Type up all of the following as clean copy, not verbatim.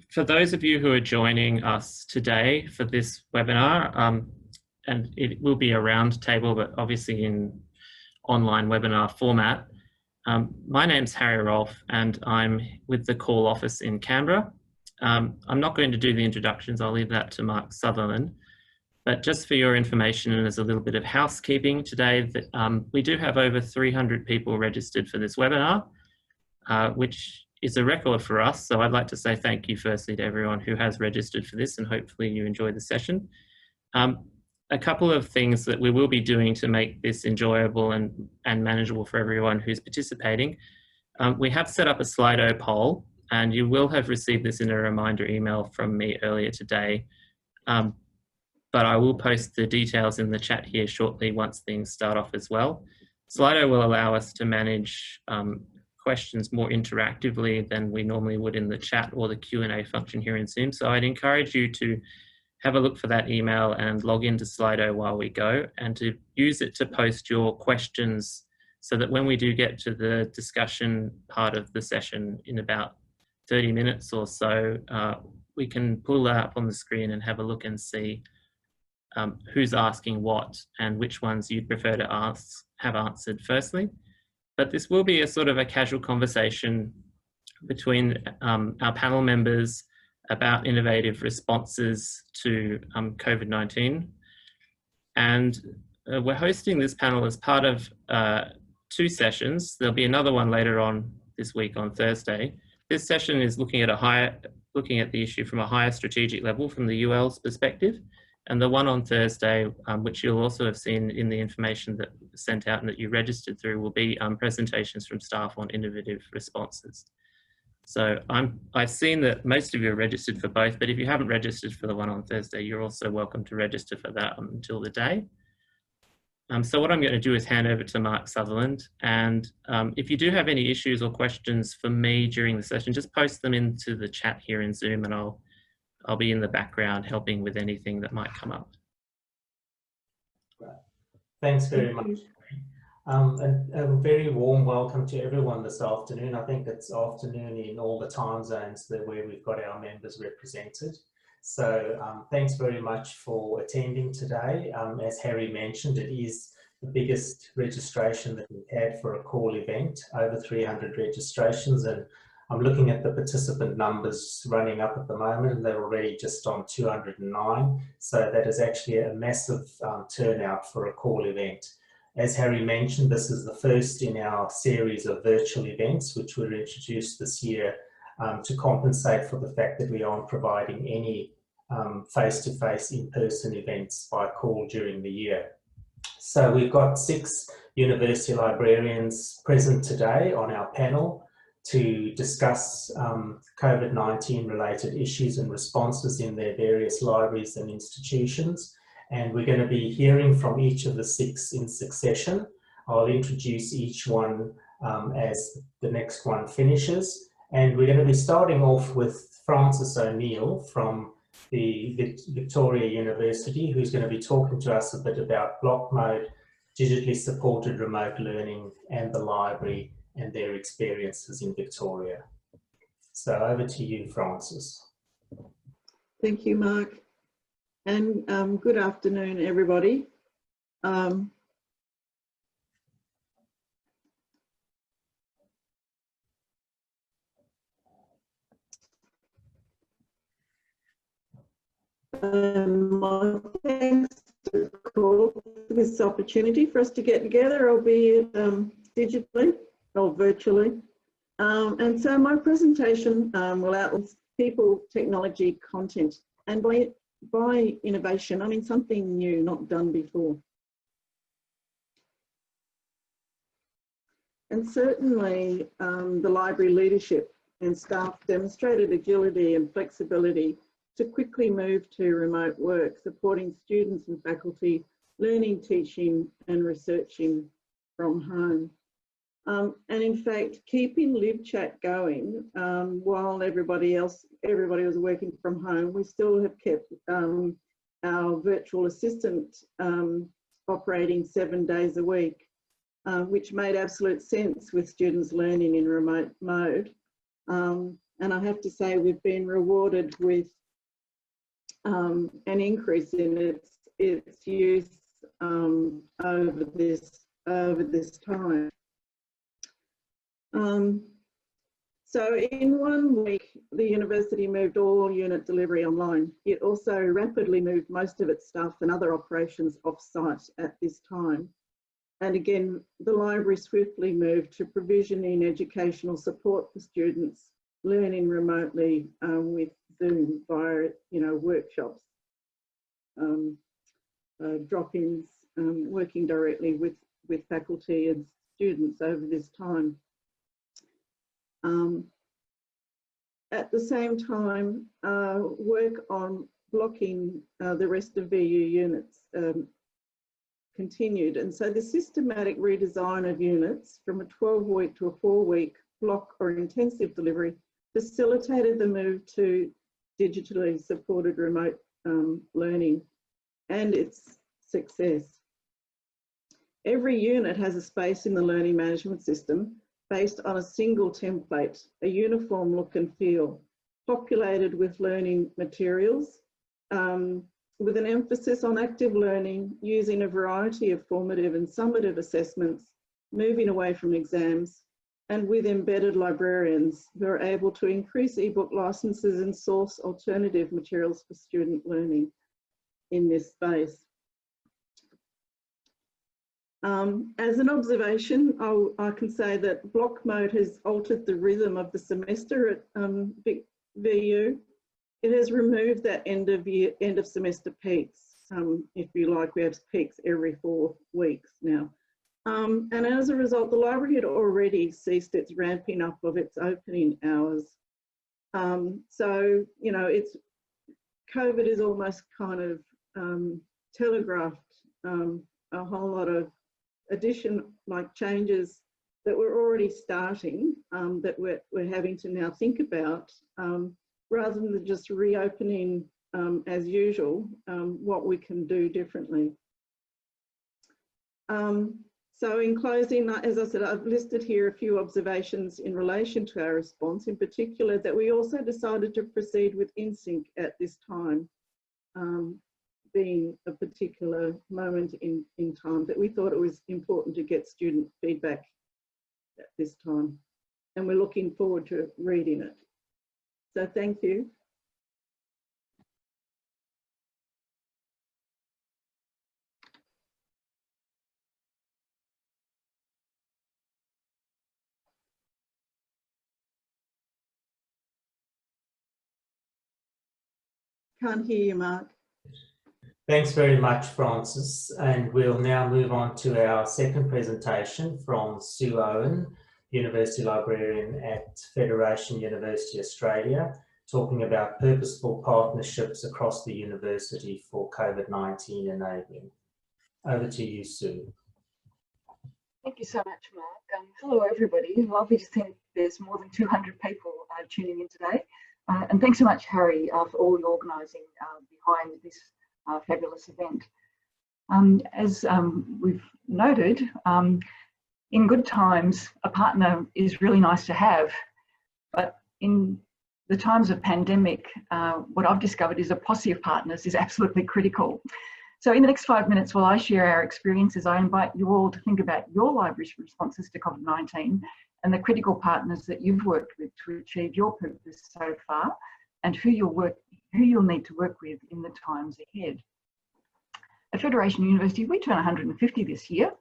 For those of you who are joining us today for this webinar, and it will be a round table, but obviously in online webinar format. My name's Harry Rolfe and I'm with the CAUL office in Canberra. I'm not going to do the introductions, I'll leave that to Mark Sutherland. But just for your information and as a little bit of housekeeping today, we do have over 300 people registered for this webinar, which is a record for us. So I'd like to say thank you firstly to everyone who has registered for this, and hopefully you enjoy the session. A couple of things that we will be doing to make this enjoyable and manageable for everyone who's participating. We have set up a Slido poll, and you will have received this in a reminder email from me earlier today. But I will post the details in the chat here shortly once things start off as well. Slido will allow us to manage questions more interactively than we normally would in the chat or the Q&A function here in Zoom. So I'd encourage you to have a look for that email and log into Slido while we go, and to use it to post your questions so that when we do get to the discussion part of the session in about 30 minutes or so, we can pull that up on the screen and have a look and see who's asking what and which ones you'd prefer to have answered firstly. But this will be a sort of a casual conversation between our panel members about innovative responses to COVID-19. And we're hosting this panel as part of 2 sessions. There'll be another one later on this week on Thursday. This session is looking at the issue from a higher strategic level from the UL's perspective. And the one on Thursday, which you'll also have seen in the information that was sent out and that you registered through, will be presentations from staff on innovative responses. So I've seen that most of you are registered for both, but if you haven't registered for the one on Thursday, you're also welcome to register for that until the day. So what I'm going to do is hand over to Mark Sutherland, and if you do have any issues or questions for me during the session, just post them into the chat here in Zoom, and I'll be in the background helping with anything that might come up. Right. Thanks very much. And a very warm welcome to everyone this afternoon. I think it's afternoon in all the time zones where we've got our members represented. So thanks very much for attending today. As Harry mentioned, it is the biggest registration that we've had for a CAUL event, over 300 registrations, and I'm looking at the participant numbers running up at the moment, and they're already just on 209. So that is actually a massive turnout for a CAUL event. As Harry mentioned, this is the first in our series of virtual events, which were introduced this year to compensate for the fact that we aren't providing any face-to-face in-person events by CAUL during the year. So we've got 6 university librarians present today on our panel to discuss COVID-19 related issues and responses in their various libraries and institutions. And we're going to be hearing from each of the 6 in succession. I'll introduce each one as the next one finishes. And we're going to be starting off with Francis O'Neill from the Victoria University, who's going to be talking to us a bit about block mode, digitally supported remote learning, and the library and their experiences in Victoria. So over to you, Francis. Thank you, Mark. And good afternoon, everybody. My thanks to CAUL for this opportunity for us to get together, albeit digitally or virtually. And so my presentation will outline people, technology, content, and by innovation, I mean something new, not done before. And certainly the library leadership and staff demonstrated agility and flexibility to quickly move to remote work, supporting students and faculty learning, teaching and researching from home. And in fact, keeping LibChat going while everybody was working from home, we still have kept our virtual assistant operating 7 days a week, which made absolute sense with students learning in remote mode. And I have to say we've been rewarded with an increase in its use over this time. So in 1 week, the university moved all unit delivery online. It also rapidly moved most of its staff and other operations off-site at this time. And again, the library swiftly moved to provisioning educational support for students learning remotely with Zoom via, workshops, drop-ins, working directly with faculty and students over this time. At the same time, work on blocking the rest of VU units continued. And so the systematic redesign of units from a 12-week to a 4-week block or intensive delivery facilitated the move to digitally supported remote learning and its success. Every unit has a space in the learning management system based on a single template, a uniform look and feel, populated with learning materials, with an emphasis on active learning, using a variety of formative and summative assessments, moving away from exams, and with embedded librarians who are able to increase ebook licenses and source alternative materials for student learning in this space. As an observation, I can say that block mode has altered the rhythm of the semester at VU. It has removed that end of semester peaks. If you like, we have peaks every 4 weeks now. And as a result, the library had already ceased its ramping up of its opening hours. So, COVID is almost kind of telegraphed a whole lot of changes that were already starting that we're having to now think about, rather than just reopening as usual, what we can do differently. So in closing, as I said, I've listed here a few observations in relation to our response, in particular that we also decided to proceed with InSync at this time, being a particular moment in time that we thought it was important to get student feedback at this time. And we're looking forward to reading it. So thank you. Can't hear you, Mark. Thanks very much, Frances. And we'll now move on to our second presentation from Sue Owen, University Librarian at Federation University Australia, talking about purposeful partnerships across the university for COVID-19 enabling. Over to you, Sue. Thank you so much, Mark. Hello, everybody. Lovely to think there's more than 200 people tuning in today. And thanks so much, Harry, for all the organising behind this fabulous event. As we've noted, in good times, a partner is really nice to have. But in the times of pandemic, what I've discovered is a posse of partners is absolutely critical. So in the next 5 minutes, while I share our experiences, I invite you all to think about your library's responses to COVID-19 and the critical partners that you've worked with to achieve your purpose so far, and who you'll need to work with in the times ahead. At Federation University, we turn 150 this year,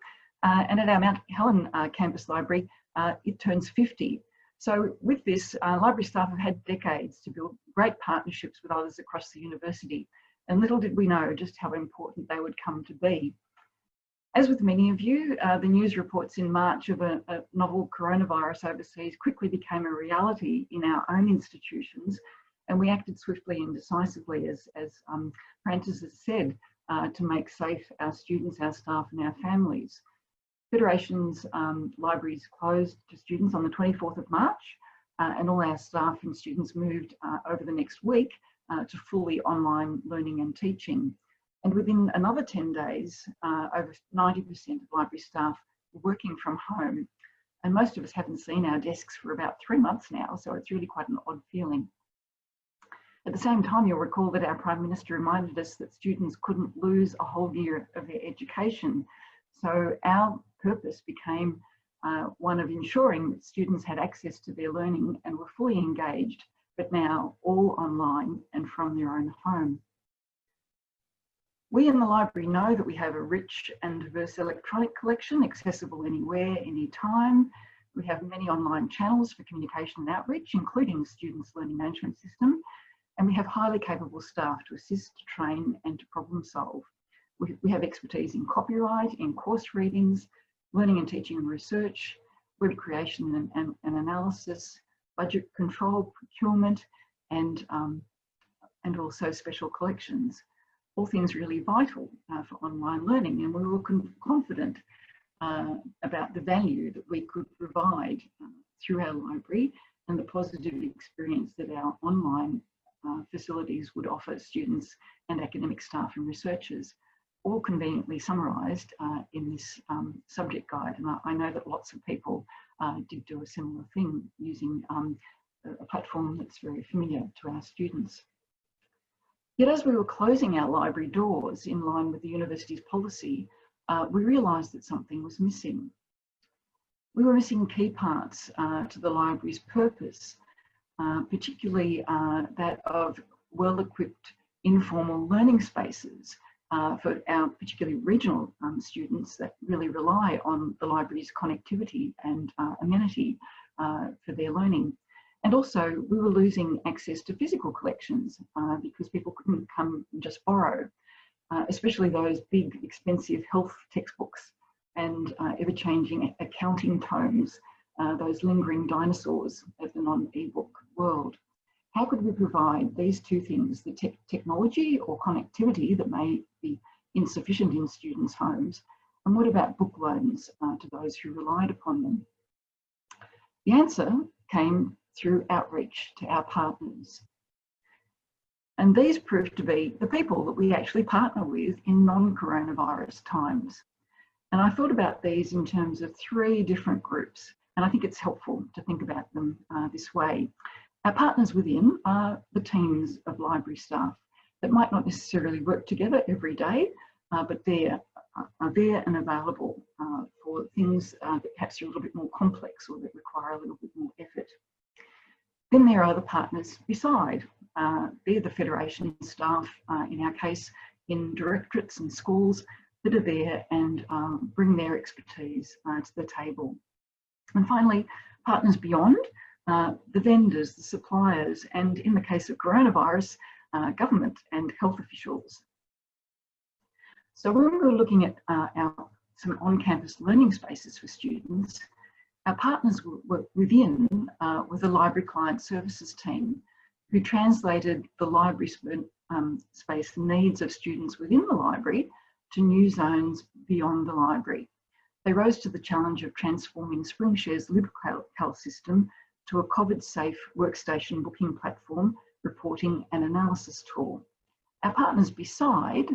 and at our Mount Helen campus library, it turns 50. So with this, library staff have had decades to build great partnerships with others across the university, and little did we know just how important they would come to be. As with many of you, the news reports in March of a novel coronavirus overseas quickly became a reality in our own institutions, and we acted swiftly and decisively, as Frances has said, to make safe our students, our staff and our families. Federation's libraries closed to students on the 24th of March, and all our staff and students moved over the next week to fully online learning and teaching. And within another 10 days, over 90% of library staff were working from home. And most of us haven't seen our desks for about 3 months now, so it's really quite an odd feeling. At the same time, you'll recall that our Prime Minister reminded us that students couldn't lose a whole year of their education. So our purpose became one of ensuring that students had access to their learning and were fully engaged, but now all online and from their own home. We in the library know that we have a rich and diverse electronic collection accessible anywhere, anytime. We have many online channels for communication and outreach, including the Students' Learning Management System, and we have highly capable staff to assist, to train and to problem solve. We have expertise in copyright, in course readings, learning and teaching and research, web creation and analysis, budget control, procurement, and also special collections. All things really vital for online learning, and we were confident about the value that we could provide through our library and the positive experience that our online facilities would offer students and academic staff and researchers, all conveniently summarised in this subject guide. And I know that lots of people did do a similar thing using a platform that's very familiar to our students. Yet as we were closing our library doors in line with the university's policy, we realised that something was missing. We were missing key parts to the library's purpose, particularly that of well-equipped informal learning spaces for our particularly regional students that really rely on the library's connectivity and amenity for their learning. And also we were losing access to physical collections because people couldn't come and just borrow, especially those big expensive health textbooks and ever-changing accounting tomes, those lingering dinosaurs of the non-ebook world. How could we provide these two things, the technology or connectivity that may be insufficient in students' homes, and what about book loans to those who relied upon them? The answer came through outreach to our partners. And these proved to be the people that we actually partner with in non-coronavirus times. And I thought about these in terms of 3 different groups, and I think it's helpful to think about them this way. Our partners within are the teams of library staff that might not necessarily work together every day, but they are there and available for things that perhaps are a little bit more complex or that require a little bit more effort. Then there are the partners beside. They're the Federation staff, in our case, in directorates and schools that are there and bring their expertise to the table. And finally, partners beyond, the vendors, the suppliers, and in the case of coronavirus, government and health officials. So when we were looking at some on-campus learning spaces for students, our partners were within with the library client services team, who translated the library space needs of students within the library to new zones beyond the library. They rose to the challenge of transforming SpringShare's LibCal system to a COVID-safe workstation booking platform, reporting and analysis tool. Our partners beside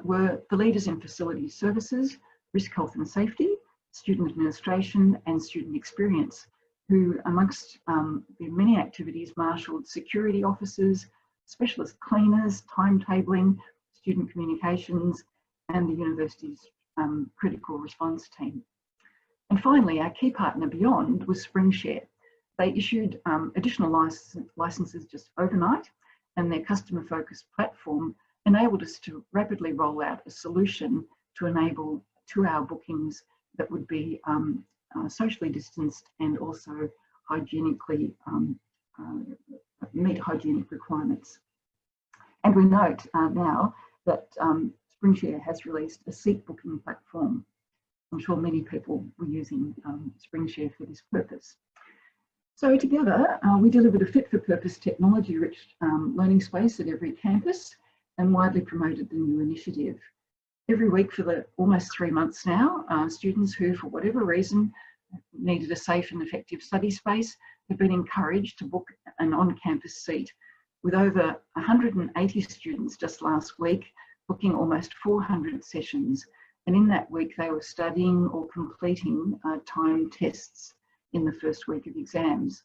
were the leaders in facility services, risk, health and safety, student administration and student experience, who amongst their many activities marshalled security officers, specialist cleaners, timetabling, student communications and the university's critical response team. And finally, our key partner beyond was SpringShare. They issued additional licenses just overnight, and their customer-focused platform enabled us to rapidly roll out a solution to enable 2-hour bookings that would be socially distanced and also hygienically meet hygienic requirements. And we note now that SpringShare has released a seat booking platform. I'm sure many people were using SpringShare for this purpose. So together, we delivered a fit-for-purpose technology-rich learning space at every campus and widely promoted the new initiative. Every week for the almost 3 months now, students who, for whatever reason, needed a safe and effective study space have been encouraged to book an on-campus seat, with over 180 students just last week booking almost 400 sessions. And in that week, they were studying or completing timed tests. in the first week of exams.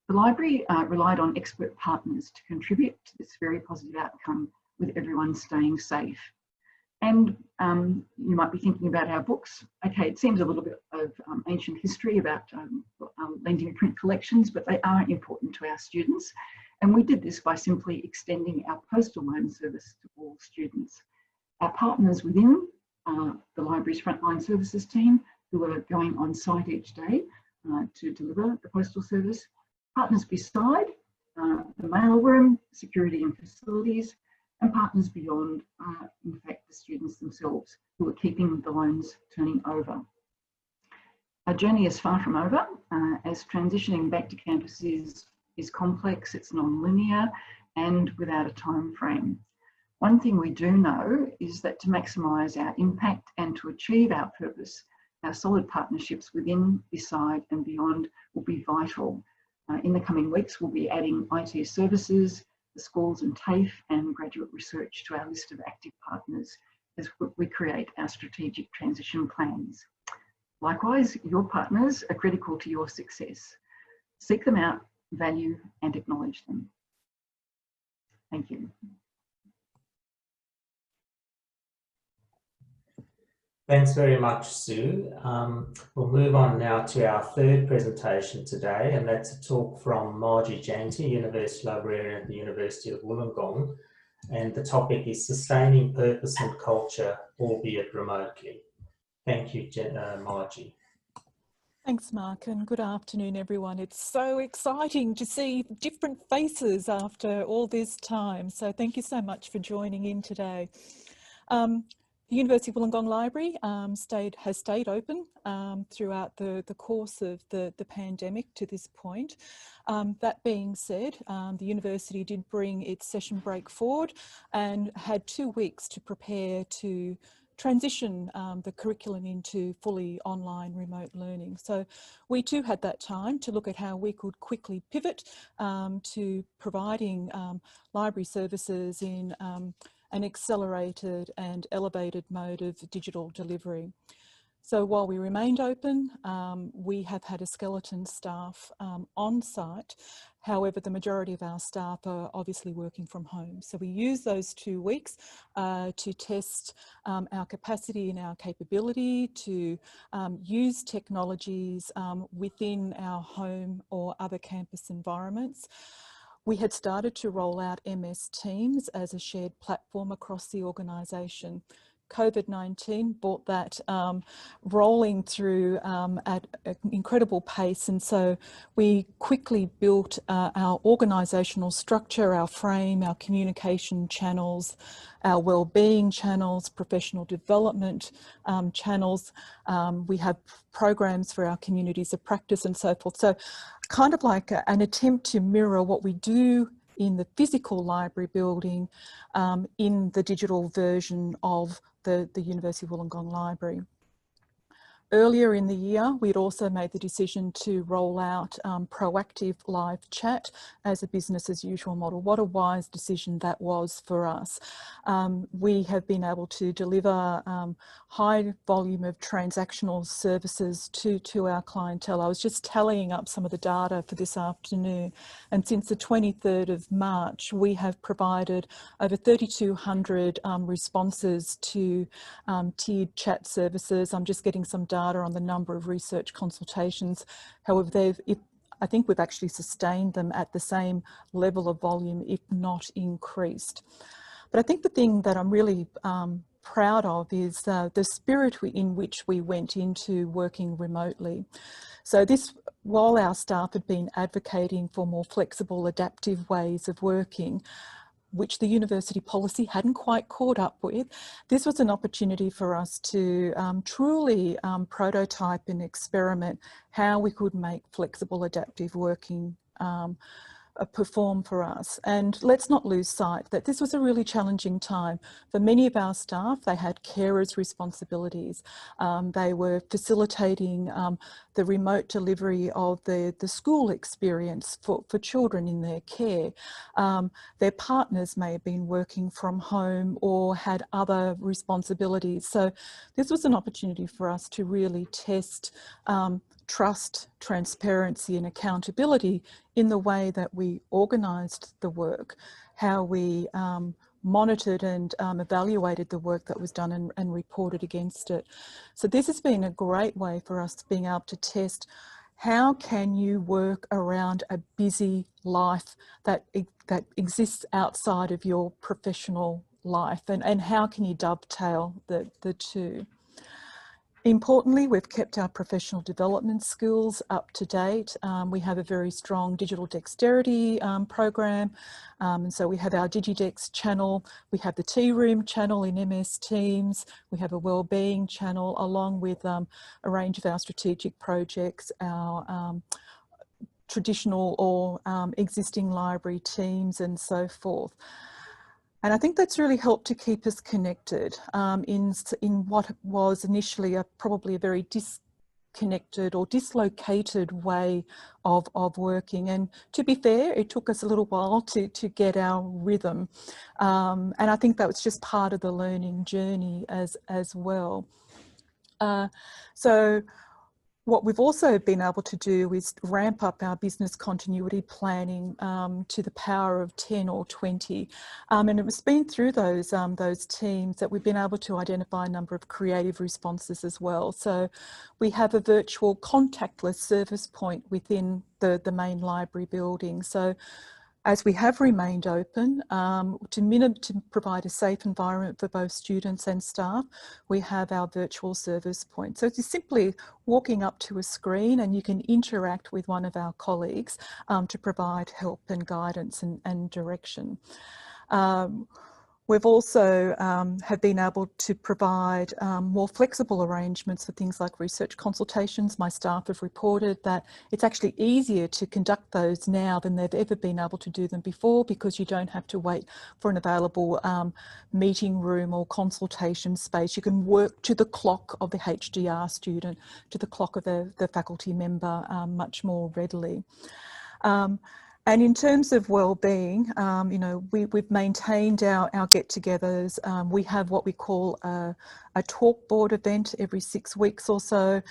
The library relied on expert partners to contribute to this very positive outcome, with everyone staying safe. And you might be thinking about our books. Okay, it seems a little bit of ancient history about lending print collections, but they are important to our students. And we did this by simply extending our postal loan service to all students. Our partners within the library's frontline services team, who are going on site each day to deliver the postal service. Partners beside the mailroom, security and facilities, and partners beyond are in fact the students themselves, who are keeping the loans turning over. Our journey is far from over, as transitioning back to campus is complex, it's non-linear and without a time frame. One thing we do know is that to maximise our impact and to achieve our purpose, our solid partnerships within, beside and beyond will be vital. In the coming weeks, we'll be adding IT services, the schools and TAFE and graduate research to our list of active partners as we create our strategic transition plans. Likewise, your partners are critical to your success. Seek them out, value and acknowledge them. Thank you. Thanks very much, Sue. We'll move on now to our third presentation today, and that's a talk from Margie Janty, University Librarian at the University of Wollongong. And the topic is Sustaining Purpose and Culture, albeit remotely. Thank you, Margie. Thanks, Mark, and good afternoon, everyone. It's so exciting to see different faces after all this time. So thank you so much for joining in today. The University of Wollongong Library has stayed open throughout the course of the pandemic to this point. That being said, the university did bring its session break forward and had 2 weeks to prepare to transition the curriculum into fully online remote learning. So we too had that time to look at how we could quickly pivot to providing library services in an accelerated and elevated mode of digital delivery. So while we remained open, we have had a skeleton staff on site. However, the majority of our staff are obviously working from home. So we use those 2 weeks to test our capacity and our capability to use technologies within our home or other campus environments. We had started to roll out MS Teams as a shared platform across the organisation. COVID-19 brought that rolling through at an incredible pace, and so we quickly built our organisational structure, our frame, our communication channels, our wellbeing channels, professional development channels. We have programs for our communities of practice and so forth. So kind of like an attempt to mirror what we do in the physical library building in the digital version of the University of Wollongong Library. Earlier in the year, we'd also made the decision to roll out proactive live chat as a business as usual model. What a wise decision that was for us. We have been able to deliver high volume of transactional services to our clientele. I was just tallying up some of the data for this afternoon, and since the 23rd of March, we have provided over 3,200 responses to tiered chat services. I'm just getting some data on the number of research consultations. However, I think we've actually sustained them at the same level of volume, if not increased. But I think the thing that I'm really proud of is the spirit in which we went into working remotely. So this, while our staff had been advocating for more flexible, adaptive ways of working, which the university policy hadn't quite caught up with, this was an opportunity for us to truly prototype and experiment how we could make flexible adaptive working perform for us. And let's not lose sight that this was a really challenging time. For many of our staff, they had carers' responsibilities. They were facilitating the remote delivery of the school experience for children in their care. Their partners may have been working from home or had other responsibilities. So this was an opportunity for us to really test trust, transparency and accountability in the way that we organised the work, how we monitored and evaluated the work that was done and reported against it. So this has been a great way for us being able to test how can you work around a busy life that exists outside of your professional life, and how can you dovetail the two. Importantly, we've kept our professional development skills up to date. We have a very strong digital dexterity program. And so we have our DigiDex channel, we have the Tea Room channel in MS Teams, we have a wellbeing channel, along with a range of our strategic projects, our traditional or existing library teams and so forth. And I think that's really helped to keep us connected in what was initially probably a very disconnected or dislocated way of working. And to be fair, it took us a little while to get our rhythm. And I think that was just part of the learning journey as well. So what we've also been able to do is ramp up our business continuity planning to the power of 10 or 20. And it's been through those teams that we've been able to identify a number of creative responses as well. So we have a virtual contactless service point within the main library building. So as we have remained open, to provide a safe environment for both students and staff, we have our virtual service point. So it's simply walking up to a screen and you can interact with one of our colleagues to provide help and guidance and direction. We've also have been able to provide more flexible arrangements for things like research consultations. My staff have reported that it's actually easier to conduct those now than they've ever been able to do them before, because you don't have to wait for an available meeting room or consultation space. You can work to the clock of the HDR student, to the clock of the faculty member much more readily. And in terms of wellbeing, you know, we've maintained our get-togethers. We have what we call a talk board event every 6 weeks or so.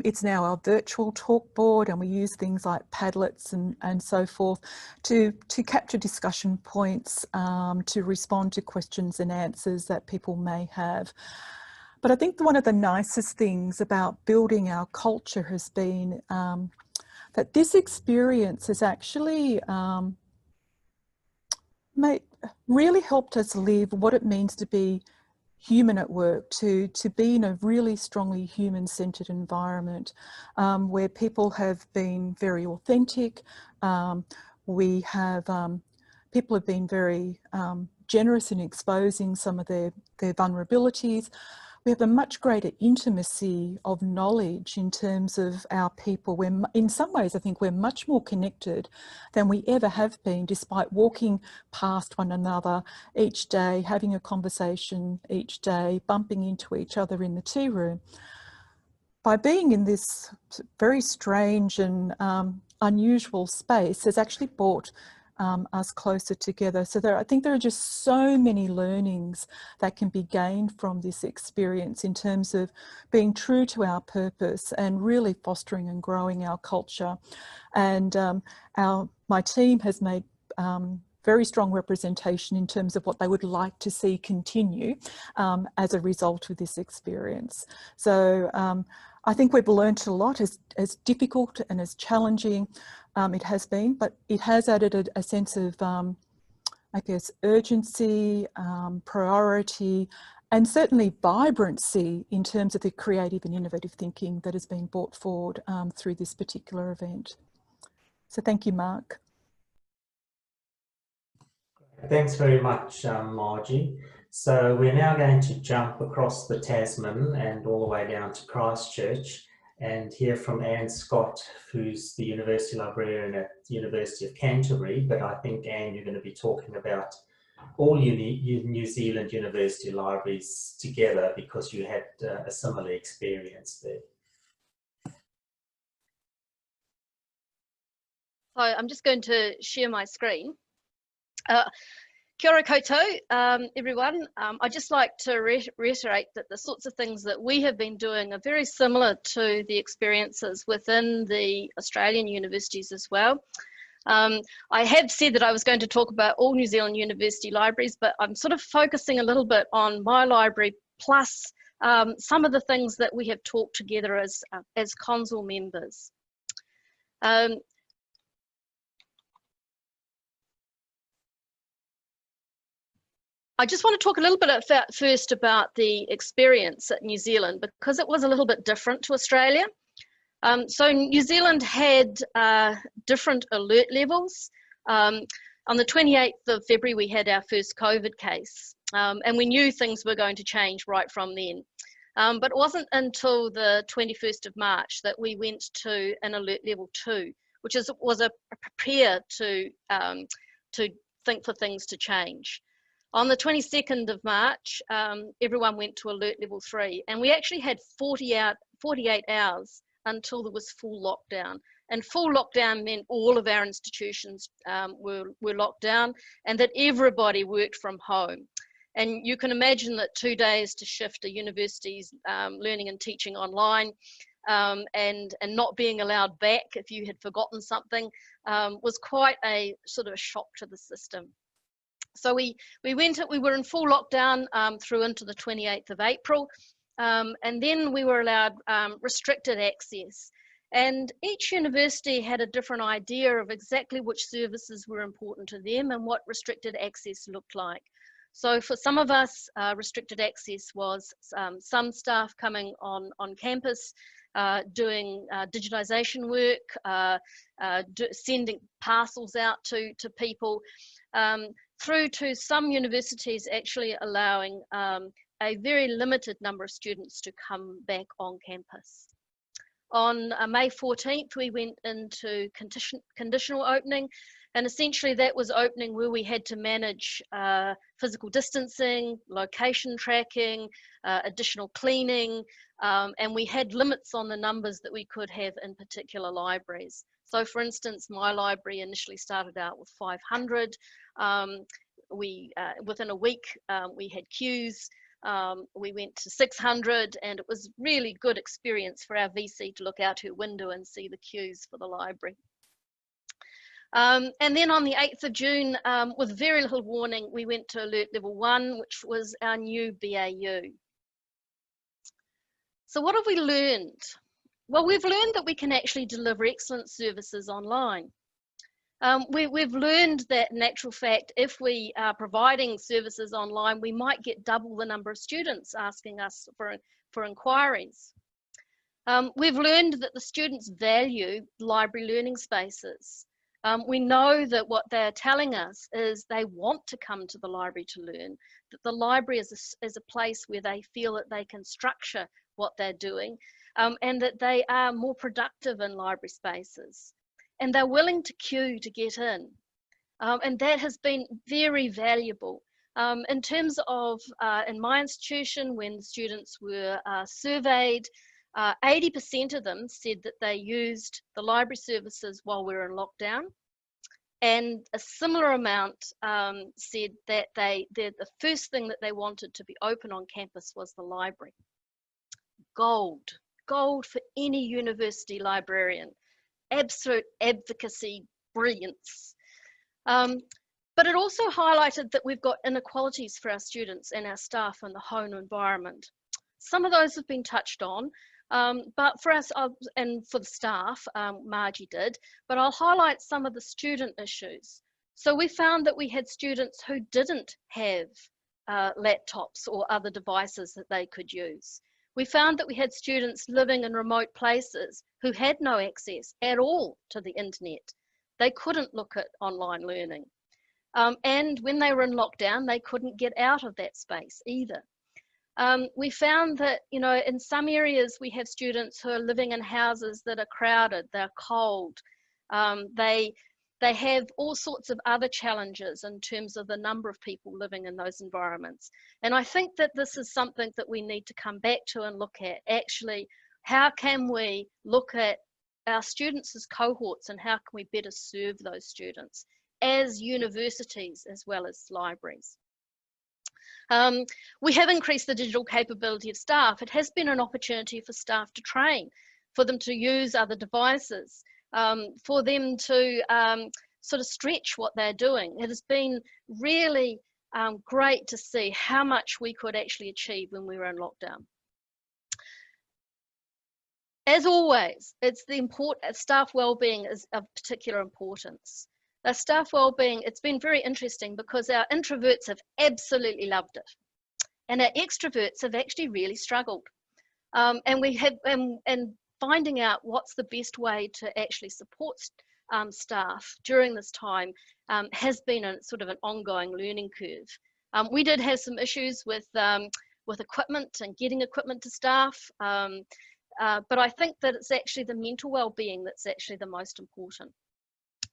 It's now our virtual talk board, and we use things like Padlets and so forth to capture discussion points, to respond to questions and answers that people may have. But I think one of the nicest things about building our culture has been that this experience has actually really helped us live what it means to be human at work, to be in a really strongly human-centred environment where people have been very authentic. People have been very generous in exposing some of their vulnerabilities. We have a much greater intimacy of knowledge in terms of our people. In some ways, I think we're much more connected than we ever have been, despite walking past one another each day, having a conversation each day, bumping into each other in the tea room. By being in this very strange and unusual space has actually brought us closer together. So I think there are just so many learnings that can be gained from this experience in terms of being true to our purpose and really fostering and growing our culture. And my team has made very strong representation in terms of what they would like to see continue as a result of this experience. So I think we've learnt a lot, as difficult and as challenging it has been, but it has added a sense of, I guess, urgency, priority, and certainly vibrancy in terms of the creative and innovative thinking that has been brought forward through this particular event. So thank you, Mark. Thanks very much, Margie. So we're now going to jump across the Tasman and all the way down to Christchurch and hear from Anne Scott, who's the University Librarian at the University of Canterbury. But I think, Anne, you're going to be talking about all New Zealand university libraries together because you had a similar experience there. So I'm just going to share my screen. Kia ora koutou, everyone. I'd just like to reiterate that the sorts of things that we have been doing are very similar to the experiences within the Australian universities as well. I have said that I was going to talk about all New Zealand university libraries, but I'm sort of focusing a little bit on my library plus some of the things that we have talked together as CONSL members. I just want to talk a little bit first about the experience at New Zealand, because it was a little bit different to Australia. So New Zealand had different alert levels. On the 28th of February, we had our first COVID case, and we knew things were going to change right from then. But it wasn't until the 21st of March that we went to an alert level 2, which was a prepare to think for things to change. On the 22nd of March, everyone went to alert level 3, and we actually had 48 hours until there was full lockdown. And full lockdown meant all of our institutions were locked down, and that everybody worked from home. And you can imagine that 2 days to shift a university's learning and teaching online and not being allowed back if you had forgotten something was quite a sort of a shock to the system. So we were in full lockdown through into the 28th of April, and then we were allowed restricted access. And each university had a different idea of exactly which services were important to them and what restricted access looked like. So for some of us, restricted access was some staff coming on campus, doing digitisation work, sending parcels out to people, through to some universities actually allowing a very limited number of students to come back on campus. On May 14th, we went into conditional opening, and essentially that was opening where we had to manage physical distancing, location tracking, additional cleaning, and we had limits on the numbers that we could have in particular libraries. So for instance, my library initially started out with 500. Within a week, we had queues. We went to 600, and it was really good experience for our VC to look out her window and see the queues for the library. And then on the 8th of June, with very little warning, we went to alert level 1, which was our new BAU. So what have we learned? Well, we've learned that we can actually deliver excellent services online. We've learned that in actual fact, if we are providing services online, we might get double the number of students asking us for inquiries. We've learned that the students value library learning spaces. We know that what they're telling us is they want to come to the library to learn, that the library is a place where they feel that they can structure what they're doing, and that they are more productive in library spaces. And they're willing to queue to get in. And that has been very valuable. In terms of, in my institution, when students were surveyed, 80% of them said that they used the library services while we were in lockdown. And a similar amount said that the first thing that they wanted to be open on campus was the library. Gold for any university librarian. Absolute advocacy, brilliance. But it also highlighted that we've got inequalities for our students and our staff in the home environment. Some of those have been touched on, but for us and for the staff, Margie did, but I'll highlight some of the student issues. So we found that we had students who didn't have laptops or other devices that they could use. We found that we had students living in remote places who had no access at all to the internet. They couldn't look at online learning. And when they were in lockdown, they couldn't get out of that space either. We found that, you know, in some areas we have students who are living in houses that are crowded, they're cold. They have all sorts of other challenges in terms of the number of people living in those environments. And I think that this is something that we need to come back to and look at. Actually, how can we look at our students as cohorts and how can we better serve those students? as universities as well as libraries. We have increased the digital capability of staff. It has been an opportunity for staff to train, for them to use other devices, for them to sort of stretch what they're doing. It has been really great to see how much we could actually achieve when we were in lockdown. As always, staff wellbeing is of particular importance. Our staff wellbeing, it's been very interesting because our introverts have absolutely loved it, and our extroverts have actually really struggled. And we have, and finding out what's the best way to actually support staff during this time has been a sort of an ongoing learning curve. We did have some issues with equipment and getting equipment to staff. But I think that it's actually the mental well-being that's actually the most important.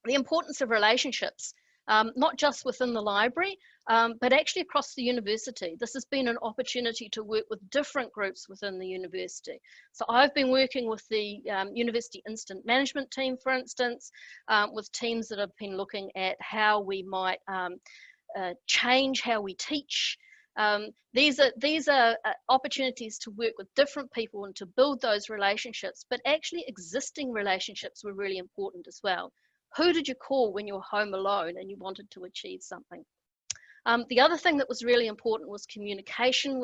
The importance of relationships, not just within the library, but actually across the university. This has been an opportunity to work with different groups within the university. So I've been working with the university incident management team, for instance, with teams that have been looking at how we might change how we teach. These are opportunities to work with different people and to build those relationships, but actually existing relationships were really important as well. Who did you call when you were home alone and you wanted to achieve something? The other thing that was really important was communication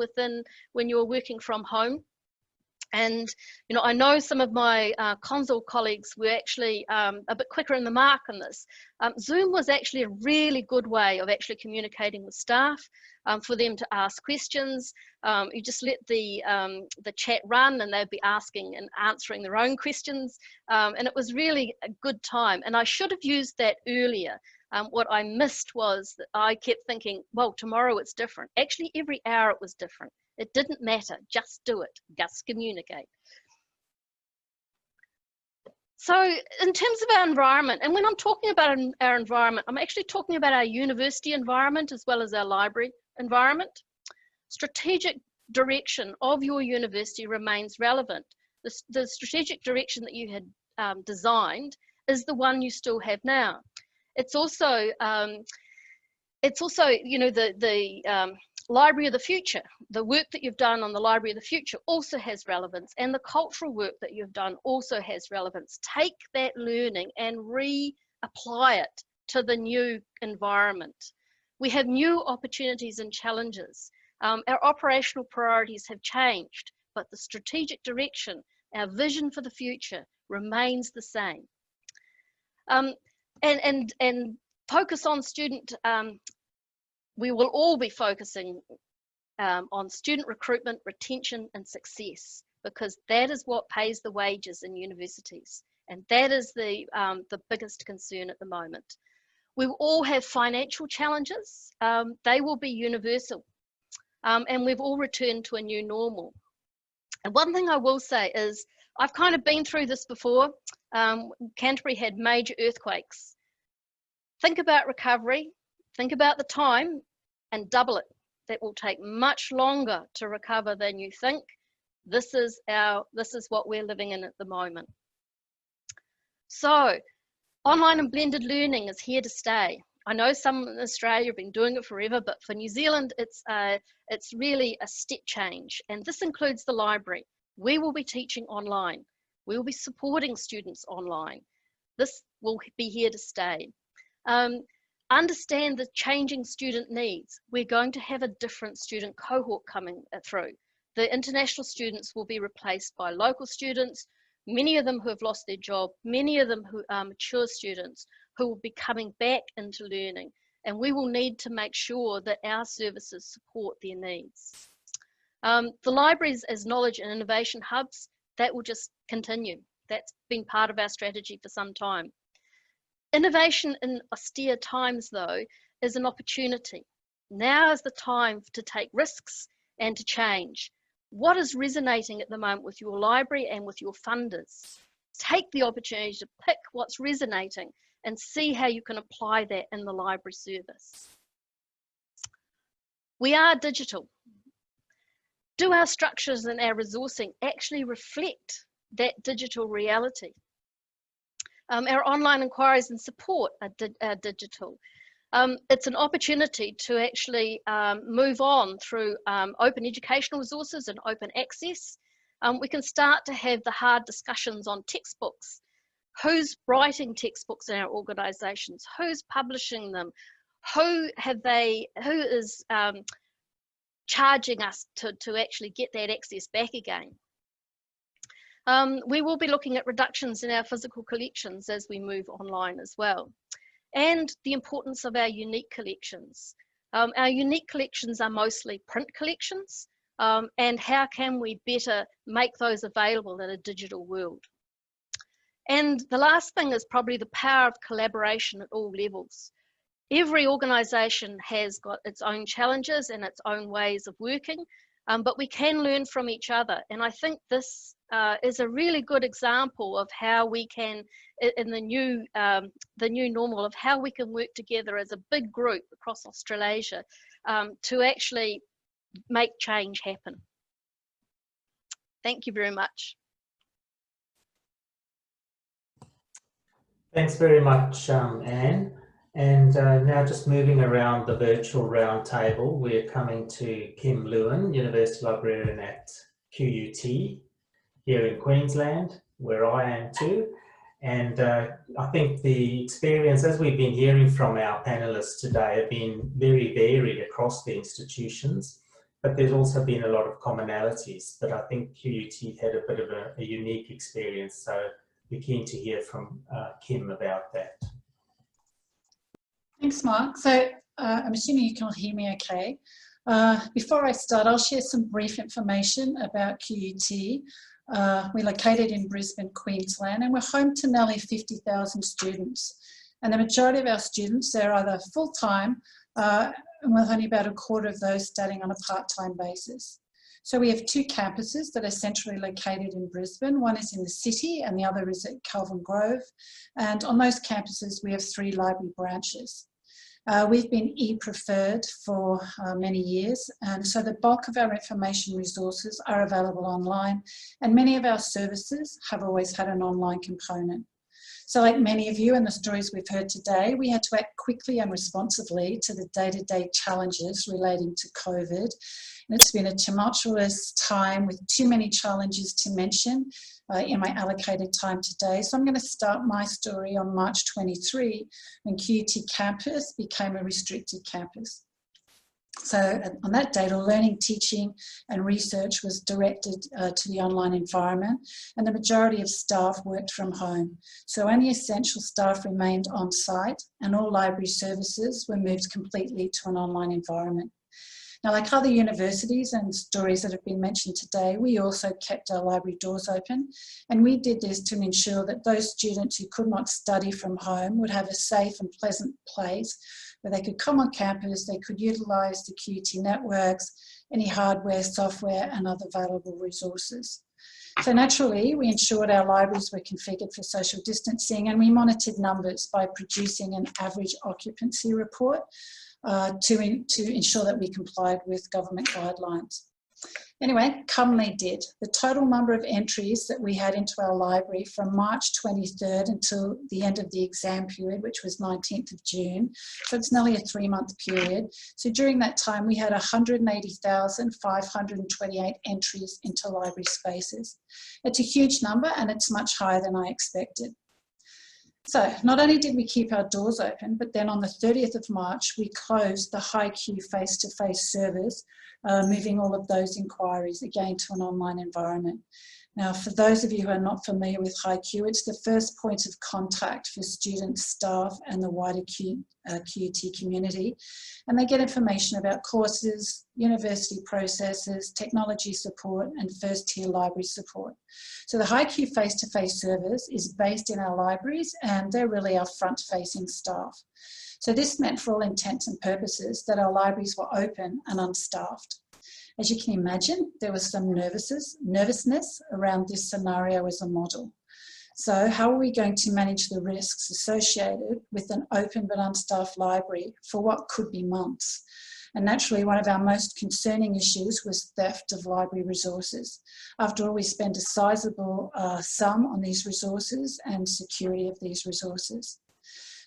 when you were working from home. And, you know, I know some of my CONSOL colleagues were actually a bit quicker in the mark on this. Zoom was actually a really good way of actually communicating with staff, for them to ask questions. You just let the chat run and they'd be asking and answering their own questions. And it was really a good time. And I should have used that earlier. What I missed was that I kept thinking, well, tomorrow it's different. Actually, every hour it was different. It didn't matter, just do it, just communicate. So in terms of our environment, and when I'm talking about our environment, I'm actually talking about our university environment as well as our library environment. Strategic direction of your university remains relevant. The strategic direction that you had designed is the one you still have now. It's also, you know, the Library of the Future. The work that you've done on the Library of the Future also has relevance, and the cultural work that you've done also has relevance. Take that learning and reapply it to the new environment. We have new opportunities and challenges. Our operational priorities have changed, but the strategic direction, our vision for the future remains the same. And focus on student, we will all be focusing on student recruitment, retention and success, because that is what pays the wages in universities. And that is the biggest concern at the moment. We will all have financial challenges. They will be universal. And we've all returned to a new normal. And one thing I will say is, I've kind of been through this before. Canterbury had major earthquakes. Think about recovery, think about the time, and double it. That will take much longer to recover than you think. This is what we're living in at the moment. So, online and blended learning is here to stay. I know some in Australia have been doing it forever, but for New Zealand, it's really a step change. And this includes the library. We will be teaching online. We will be supporting students online. This will be here to stay. Understand the changing student needs. We're going to have a different student cohort coming through. The international students will be replaced by local students, many of them who have lost their job, many of them who are mature students who will be coming back into learning. And we will need to make sure that our services support their needs. The libraries as knowledge and innovation hubs, that will just continue. That's been part of our strategy for some time. Innovation in austere times, though, is an opportunity. Now is the time to take risks and to change. What is resonating at the moment with your library and with your funders? Take the opportunity to pick what's resonating and see how you can apply that in the library service. We are digital. Do our structures and our resourcing actually reflect that digital reality? Our online inquiries and support are digital. It's an opportunity to actually move on through open educational resources and open access. We can start to have the hard discussions on textbooks. Who's writing textbooks in our organisations? Who's publishing them? Who is charging us to actually get that access back again? We will be looking at reductions in our physical collections as we move online as well. And the importance of our unique collections. Our unique collections are mostly print collections, and how can we better make those available in a digital world? And the last thing is probably the power of collaboration at all levels. Every organisation has got its own challenges and its own ways of working, but we can learn from each other. And I think this is a really good example of how we can, in the new normal, of how we can work together as a big group across Australasia to actually make change happen. Thank you very much. Thanks very much, Anne. And now just moving around the virtual round table, we're coming to Kim Lewin, University Librarian at QUT here in Queensland, where I am too. And I think the experience, as we've been hearing from our panelists today, have been very varied across the institutions, but there's also been a lot of commonalities. But I think QUT had a bit of a unique experience, so we're keen to hear from Kim about that. Thanks, Mark. So I'm assuming you can all hear me okay. Before I start, I'll share some brief information about QUT. We're located in Brisbane, Queensland, and we're home to nearly 50,000 students. And the majority of our students, they're either full-time, and with only about a quarter of those studying on a part-time basis. So we have two campuses that are centrally located in Brisbane. One is in the city and the other is at Kelvin Grove. And on those campuses, we have 3 library branches. We've been e-preferred for many years, and so the bulk of our information resources are available online, and many of our services have always had an online component. So like many of you and the stories we've heard today, we had to act quickly and responsively to the day-to-day challenges relating to COVID. And it's been a tumultuous time with too many challenges to mention in my allocated time today. So I'm going to start my story on March 23, when QUT campus became a restricted campus. So on that date, all learning, teaching and research was directed to the online environment, and the majority of staff worked from home. So only essential staff remained on site, and all library services were moved completely to an online environment. Now, like other universities and stories that have been mentioned today, we also kept our library doors open, and we did this to ensure that those students who could not study from home would have a safe and pleasant place where they could come on campus, they could utilise the QUT networks, any hardware, software and other available resources. So naturally, we ensured our libraries were configured for social distancing, and we monitored numbers by producing an average occupancy report to ensure that we complied with government guidelines. Anyway, come they did. The total number of entries that we had into our library from March 23rd until the end of the exam period, which was 19th of June, so it's nearly a 3-month period. So during that time, we had 180,528 entries into library spaces. It's a huge number, and it's much higher than I expected. So not only did we keep our doors open, but then on the 30th of March, we closed the HiQ face-to-face servers, moving all of those inquiries again to an online environment. Now, for those of you who are not familiar with HiQ, it's the first point of contact for students, staff, and the wider QUT community. And they get information about courses, university processes, technology support, and first-tier library support. So the HiQ face-to-face service is based in our libraries, and they're really our front-facing staff. So this meant, for all intents and purposes, that our libraries were open and unstaffed. As you can imagine, there was some nervousness around this scenario as a model. So how are we going to manage the risks associated with an open but unstaffed library for what could be months? And naturally, one of our most concerning issues was theft of library resources. After all, we spend a sizable sum on these resources and security of these resources.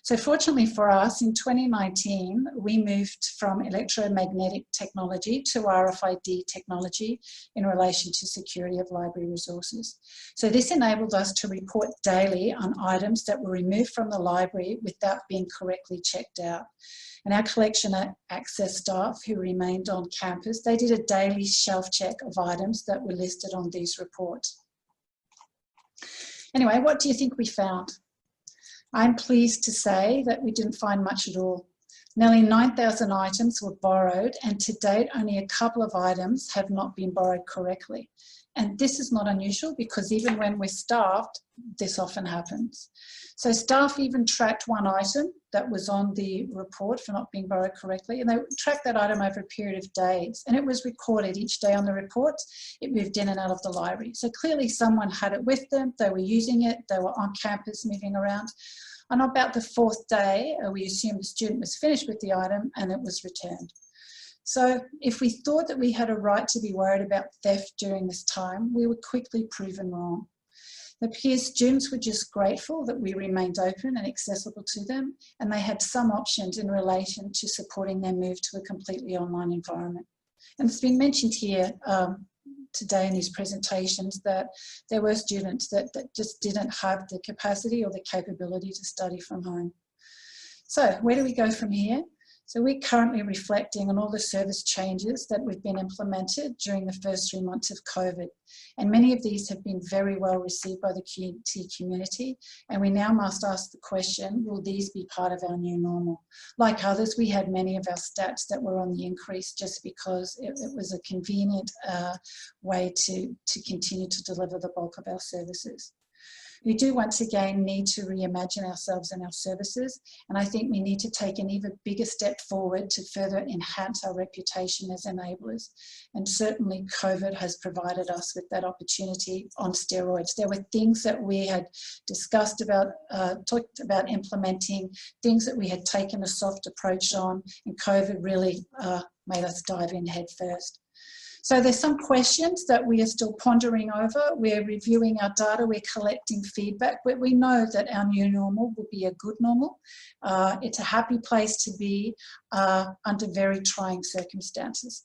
So fortunately for us, in 2019, we moved from electromagnetic technology to RFID technology in relation to security of library resources. So this enabled us to report daily on items that were removed from the library without being correctly checked out. And our collection access staff who remained on campus, they did a daily shelf check of items that were listed on these reports. Anyway, what do you think we found? I'm pleased to say that we didn't find much at all. Nearly 9,000 items were borrowed, and to date, only a couple of items have not been borrowed correctly. And this is not unusual because even when we're staffed, this often happens. So staff even tracked one item that was on the report for not being borrowed correctly, and they tracked that item over a period of days, and it was recorded each day on the report. It moved in and out of the library. So clearly someone had it with them, they were using it, they were on campus moving around. On about the fourth day, we assumed the student was finished with the item and it was returned. So if we thought that we had a right to be worried about theft during this time, we were quickly proven wrong. The peer students were just grateful that we remained open and accessible to them, and they had some options in relation to supporting their move to a completely online environment. And it's been mentioned here today in these presentations that there were students that just didn't have the capacity or the capability to study from home. So where do we go from here? So we're currently reflecting on all the service changes that we've been implemented during the first 3 months of COVID. And many of these have been very well received by the QT community. And we now must ask the question, will these be part of our new normal? Like others, we had many of our stats that were on the increase just because it was a convenient way to continue to deliver the bulk of our services. We do once again need to reimagine ourselves and our services, and I think we need to take an even bigger step forward to further enhance our reputation as enablers. And certainly COVID has provided us with that opportunity on steroids. There were things that we had discussed about, talked about implementing, things that we had taken a soft approach on, and COVID really made us dive in head first. So there's some questions that we are still pondering over. We're reviewing our data, we're collecting feedback, but we know that our new normal will be a good normal. It's a happy place to be under very trying circumstances.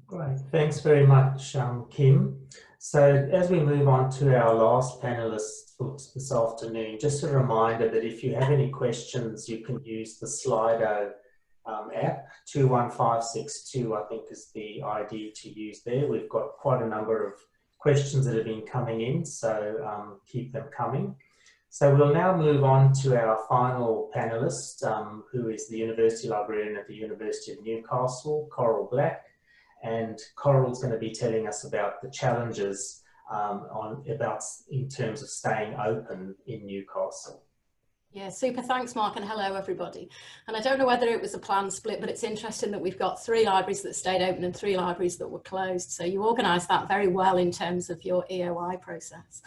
Great, thanks very much, Kim. So as we move on to our last panelist for this afternoon, just a reminder that if you have any questions, you can use the Slido app. 21562, I think, is the ID to use there. We've got quite a number of questions that have been coming in, so keep them coming. So we'll now move on to our final panelist, who is the University Librarian at the University of Newcastle, Coral Black. And Coral's going to be telling us about the challenges in terms of staying open in Newcastle. Yeah, super. Thanks, Mark, and hello, everybody. And I don't know whether it was a planned split, but it's interesting that we've got 3 libraries that stayed open and 3 libraries that were closed. So you organised that very well in terms of your EOI process.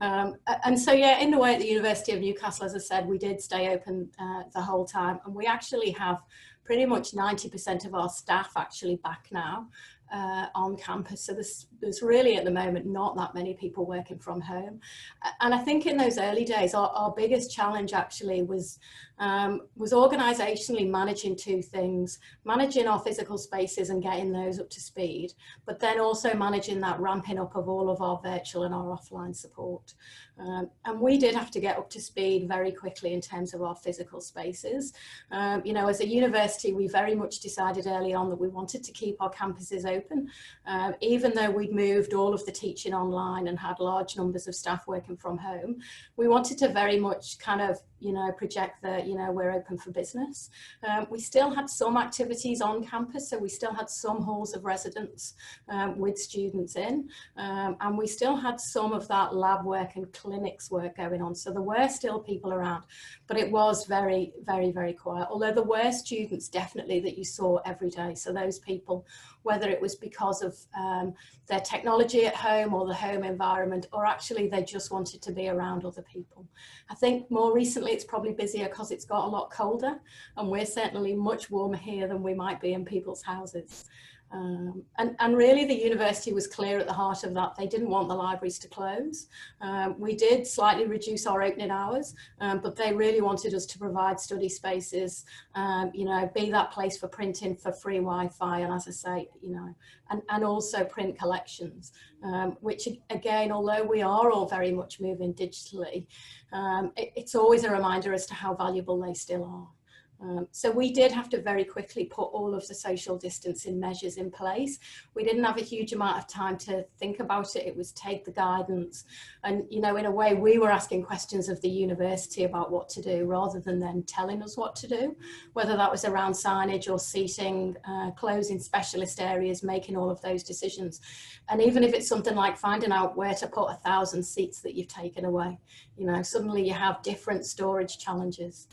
And so, yeah, in the way at the University of Newcastle, as I said, we did stay open the whole time. And we actually have pretty much 90% of our staff actually back now on campus. So there's really at the moment not that many people working from home. And I think in those early days, our biggest challenge actually was organisationally managing 2 things: managing our physical spaces and getting those up to speed, but then also managing that ramping up of all of our virtual and our offline support. And we did have to get up to speed very quickly in terms of our physical spaces. You know, as a university, we very much decided early on that we wanted to keep our campuses open, even though we'd moved all of the teaching online and had large numbers of staff working from home, we wanted to very much kind of, you know, project that, you know, we're open for business. We still had some activities on campus, so we still had some halls of residence with students in, and we still had some of that lab work and clinics work going on. So there were still people around, but it was very, very, very quiet. Although there were students definitely that you saw every day. So those people, whether it was because of their technology at home or the home environment, or actually they just wanted to be around other people. I think more recently it's probably busier because it's got a lot colder, and we're certainly much warmer here than we might be in people's houses. And really the university was clear at the heart of that. They didn't want the libraries to close. We did slightly reduce our opening hours, but they really wanted us to provide study spaces, you know, be that place for printing, for free Wi-Fi, and as I say, you know, and also print collections, which again, although we are all very much moving digitally, it's always a reminder as to how valuable they still are. So we did have to very quickly put all of the social distancing measures in place. We didn't have a huge amount of time to think about it. It was take the guidance, and, you know, in a way we were asking questions of the university about what to do rather than them telling us what to do, whether that was around signage or seating, closing specialist areas, making all of those decisions. And even if it's something like finding out where to put 1,000 seats that you've taken away, you know, suddenly you have different storage challenges.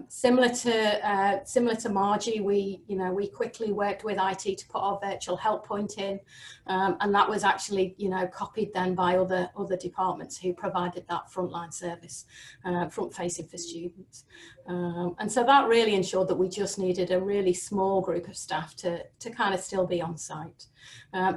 Similar to Margie, we quickly worked with IT to put our virtual help point in, and that was actually, you know, copied then by other departments who provided that frontline service, front facing for students. And so that really ensured that we just needed a really small group of staff to kind of still be on site.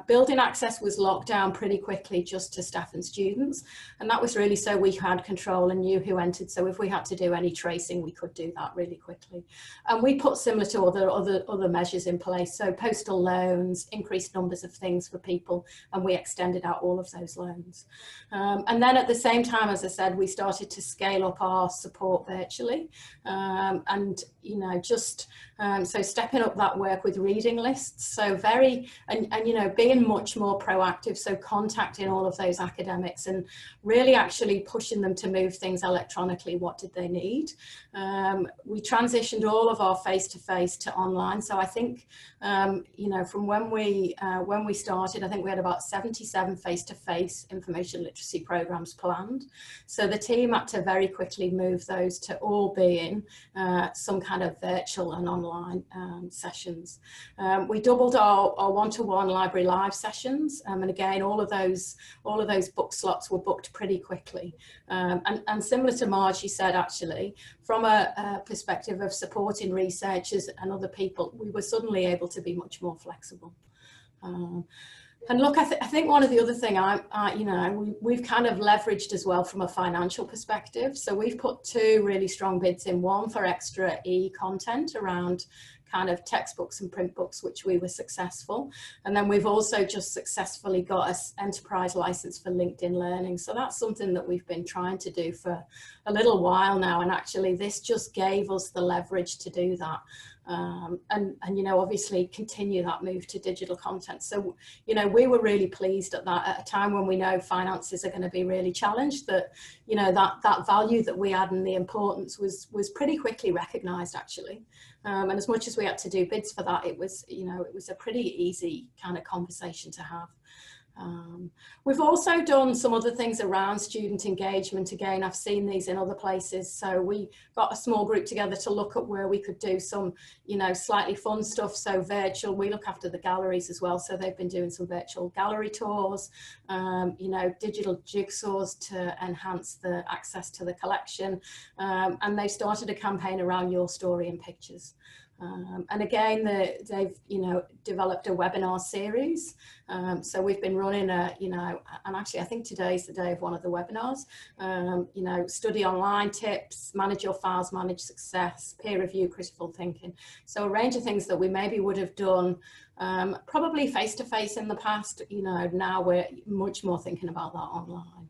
Building access was locked down pretty quickly just to staff and students, and that was really so we had control and knew who entered. So if we had to do any tracing, we could do that really quickly. And we put similar to other measures in place, so postal loans, increased numbers of things for people, and we extended out all of those loans. And then at the same time, as I said, we started to scale up our support virtually, and, you know, just so stepping up that work with reading lists, so and you know, being much more proactive, so contacting all of those academics and really actually pushing them to move things electronically. What did they need? We transitioned all of our face-to-face to online. So I think, you know, from when we started, I think we had about 77 face-to-face information literacy programs planned. So the team had to very quickly move those to all being some kind of virtual and online sessions. We doubled our one-to-one library live sessions, and again, all of those book slots were booked pretty quickly. And similar to Margie said, actually, from a perspective of supporting researchers and other people, we were suddenly able to be much more flexible. And look, I think one of the other thing you know, we've kind of leveraged as well from a financial perspective. So we've put two really strong bids in, one for extra e-content around kind of textbooks and print books, which we were successful. And then we've also just successfully got an enterprise license for LinkedIn Learning. So that's something that we've been trying to do for a little while now. And actually this just gave us the leverage to do that. And you know, obviously continue that move to digital content. So, you know, we were really pleased at that at a time when we know finances are going to be really challenged, that, you know, that value that we had and the importance was pretty quickly recognized, actually. And as much as we had to do bids for that, it was, you know, it was a pretty easy kind of conversation to have. We've also done some other things around student engagement. Again, I've seen these in other places. So we got a small group together to look at where we could do some, you know, slightly fun stuff. So virtual, we look after the galleries as well. So they've been doing some virtual gallery tours, you know, digital jigsaws to enhance the access to the collection. And they started a campaign around Your Story in Pictures. And again, they've, you know, developed a webinar series. So we've been running you know, and actually I think today's the day of one of the webinars, you know, study online tips, manage your files, manage success, peer review, critical thinking. So a range of things that we maybe would have done probably face-to-face in the past, you know, now we're much more thinking about that online.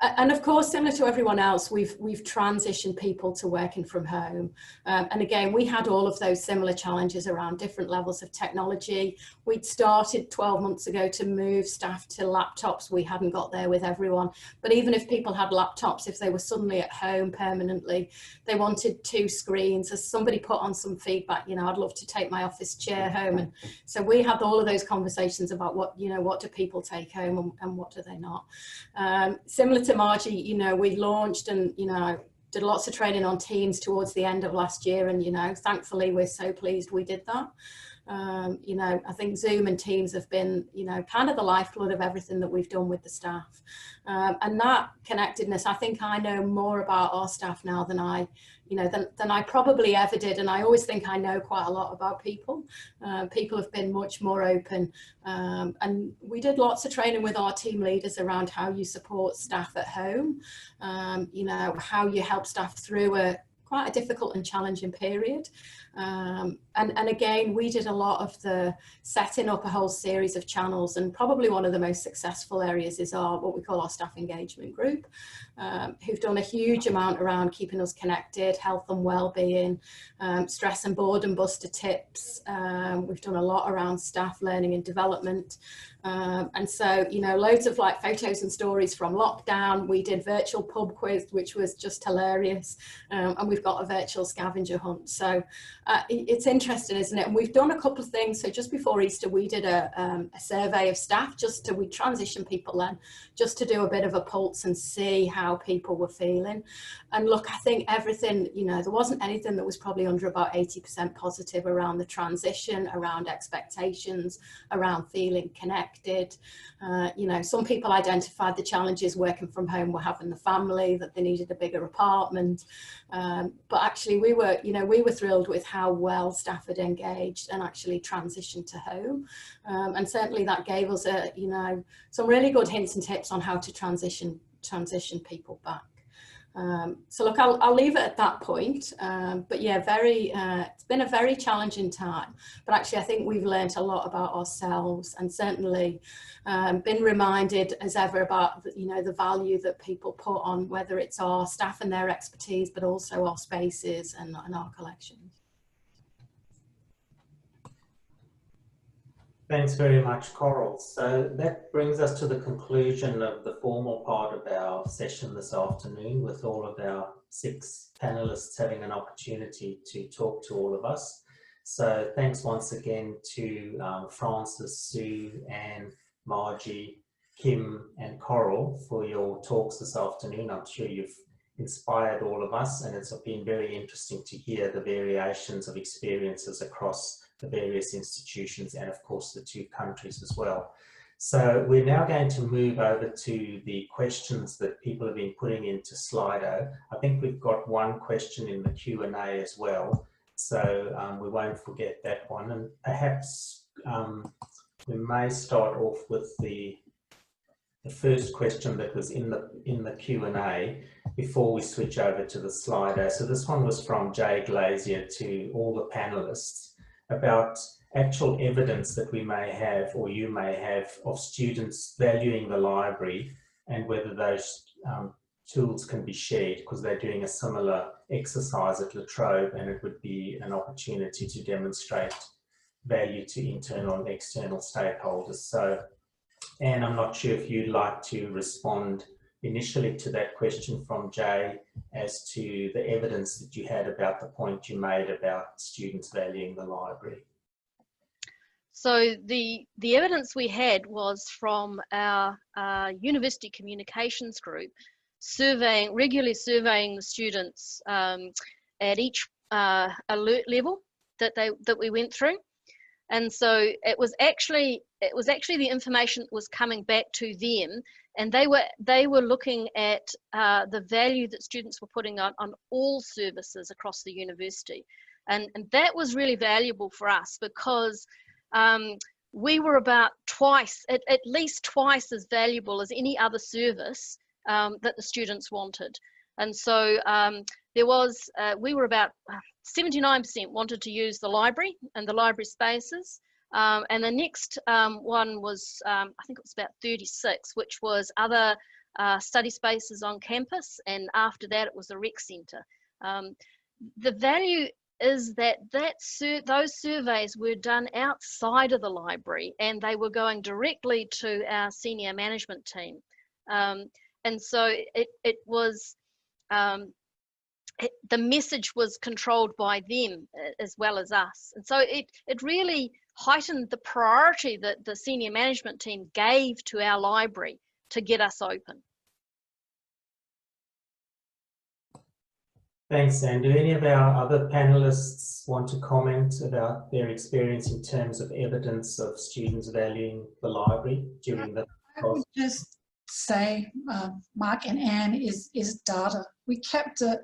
And of course, similar to everyone else, we've transitioned people to working from home. And again, we had all of those similar challenges around different levels of technology. We'd started 12 months ago to move staff to laptops. We hadn't got there with everyone. But even if people had laptops, if they were suddenly at home permanently, they wanted 2 screens. As somebody put on some feedback, you know, I'd love to take my office chair home. And so we had all of those conversations about what, you know, what do people take home and what do they not. Similar to Margie, you know, we launched and, you know, did lots of training on Teams towards the end of last year. And, you know, thankfully, we're so pleased we did that. You know, I think Zoom and Teams have been, you know, kind of the lifeblood of everything that we've done with the staff. And that connectedness, I think I know more about our staff now than I, you know, than I probably ever did. And I always think I know quite a lot about people. People have been much more open. And we did lots of training with our team leaders around how you support staff at home, you know, how you help staff through quite a difficult and challenging period. And again, we did a lot of the setting up a whole series of channels, and probably one of the most successful areas is what we call our staff engagement group, who've done a huge amount around keeping us connected, health and well-being, stress and boredom buster tips. We've done a lot around staff learning and development. And so, you know, loads of like photos and stories from lockdown. We did virtual pub quiz, which was just hilarious. And we've got a virtual scavenger hunt. So it's interesting, isn't it? And we've done a couple of things. So just before Easter, we did a survey of staff, we transitioned people then, just to do a bit of a pulse and see how people were feeling. And look, I think everything, you know, there wasn't anything that was probably under about 80% positive around the transition, around expectations, around feeling connected. You know, some people identified the challenges working from home were having the family, that they needed a bigger apartment. But actually we were thrilled with how well staff had engaged and actually transitioned to home. And certainly that gave us you know, some really good hints and tips on how to transition people back. So look, I'll leave it at that point. But yeah, it's been a very challenging time, but actually I think we've learned a lot about ourselves, and certainly been reminded as ever about, you know, the value that people put on whether it's our staff and their expertise, but also our spaces and our collections. Thanks very much, Coral. So that brings us to the conclusion of the formal part of our session this afternoon, with all of our 6 panelists having an opportunity to talk to all of us. So thanks once again to Francis, Sue, Anne, Margie, Kim and Coral for your talks this afternoon. I'm sure you've inspired all of us, and it's been very interesting to hear the variations of experiences across the various institutions and of course the 2 countries as well. So we're now going to move over to the questions that people have been putting into Slido. I think we've got one question in the Q&A as well, so we won't forget that one. And perhaps we may start off with the first question that was in the Q&A before we switch over to the Slido. So this one was from Jay Glazier to all the panelists, about actual evidence that we may have, or you may have, of students valuing the library, and whether those tools can be shared, because they're doing a similar exercise at La Trobe, and it would be an opportunity to demonstrate value to internal and external stakeholders. So, Anne, I'm not sure if you'd like to respond initially to that question from Jay as to the evidence that you had about the point you made about students valuing the library. So the evidence we had was from our university communications group, regularly surveying the students at each alert level that we went through. And so it was actually the information that was coming back to them, and they were looking at the value that students were putting on all services across the university, and that was really valuable for us, because we were about at least twice as valuable as any other service that the students wanted. And so we were about 79% wanted to use the library and the library spaces. And the next one was, I think it was about 36, which was other study spaces on campus, and after that it was a rec centre. The value is that those surveys were done outside of the library, and they were going directly to our senior management team. And so it was, the message was controlled by them as well as us. And so it really heightened the priority that the senior management team gave to our library to get us open. Thanks, Anne. Do any of our other panelists want to comment about their experience in terms of evidence of students valuing the library during the I would just say, Mark and Anne, is data. We kept a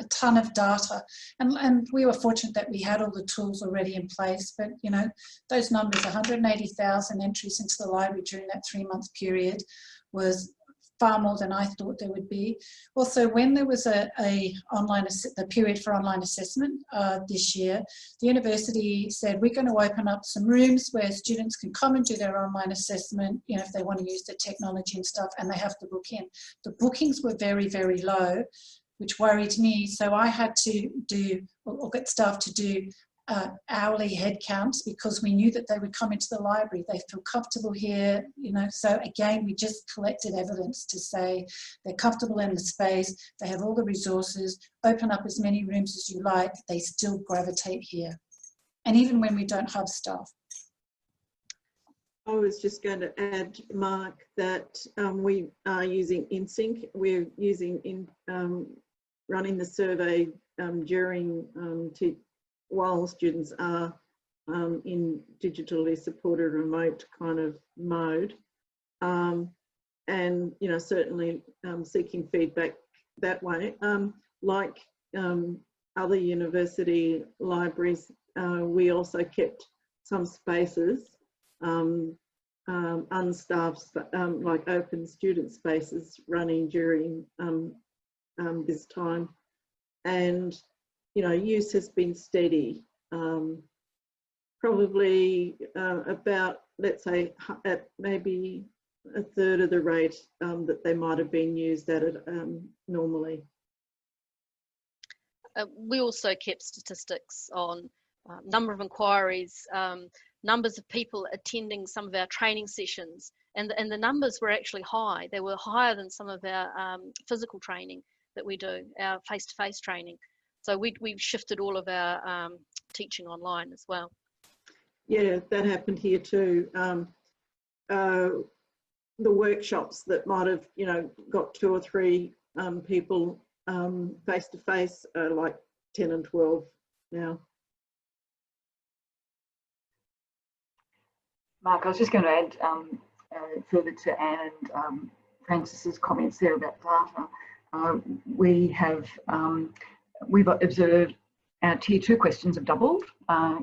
ton of data, and we were fortunate that we had all the tools already in place. But you know, those numbers, 180,000 entries into the library during that 3-month period, was far more than I thought there would be. Also, when there was the period for online assessment this year, the university said, we're going to open up some rooms where students can come and do their online assessment, you know, if they want to use the technology and stuff, and they have to book in. The bookings were very, very low, which worried me. So I had to get staff to do hourly head counts, because we knew that they would come into the library. They feel comfortable here, you know. So again, we just collected evidence to say they're comfortable in the space, they have all the resources, open up as many rooms as you like, they still gravitate here. And even when we don't have staff. I was just going to add, Mark, that we are using InSync. We're using running the survey while students are in digitally supported remote kind of mode, and you know, certainly seeking feedback that way. Like other university libraries, we also kept some spaces unstaffed, like open student spaces running during this time, and you know, use has been steady, probably about, let's say, at maybe a third of the rate that they might have been used at it normally. We also kept statistics on number of inquiries, numbers of people attending some of our training sessions, and the numbers were actually high. They were higher than some of our physical training that we do, our face-to-face training. So we've shifted all of our teaching online as well. Yeah, that happened here too. The workshops that might have, you know, got 2 or 3 people face to face are like 10 and 12 now. Mark, I was just going to add further to Anne and Frances's comments there about data. We've observed our Tier 2 questions have doubled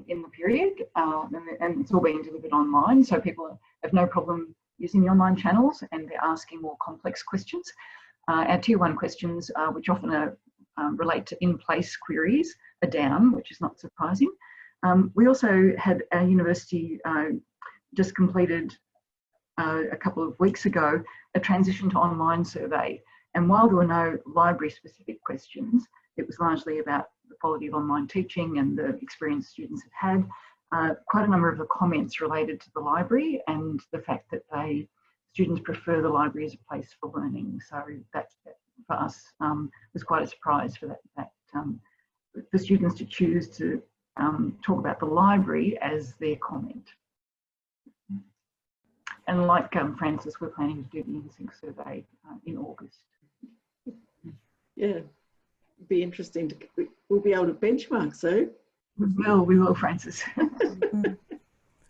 in the period, and it's all being delivered online, so people have no problem using the online channels, and they're asking more complex questions. Our Tier 1 questions, which often relate to in-place queries, are down, which is not surprising. We also had our university just completed a couple of weeks ago a transition to online survey, and while there were no library-specific questions, it was largely about the quality of online teaching and the experience students have had. Quite a number of the comments related to the library and the fact that students prefer the library as a place for learning. So that for us was quite a surprise for for students to choose to talk about the library as their comment. And like Frances, we're planning to do the InSync survey in August. Yeah. Be interesting we'll be able to benchmark, so we will, Frances.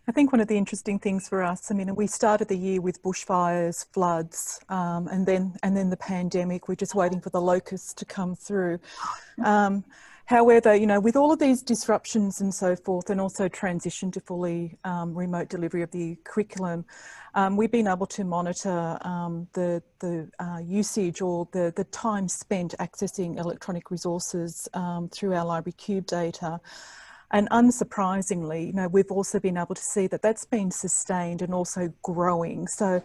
I think one of the interesting things for us, I mean, we started the year with bushfires, floods, and then the pandemic. We're just waiting for the locusts to come through. However, you know, with all of these disruptions and so forth, and also transition to fully remote delivery of the curriculum, we've been able to monitor the usage or the time spent accessing electronic resources through our Library Cube data. And unsurprisingly, you know, we've also been able to see that that's been sustained and also growing. So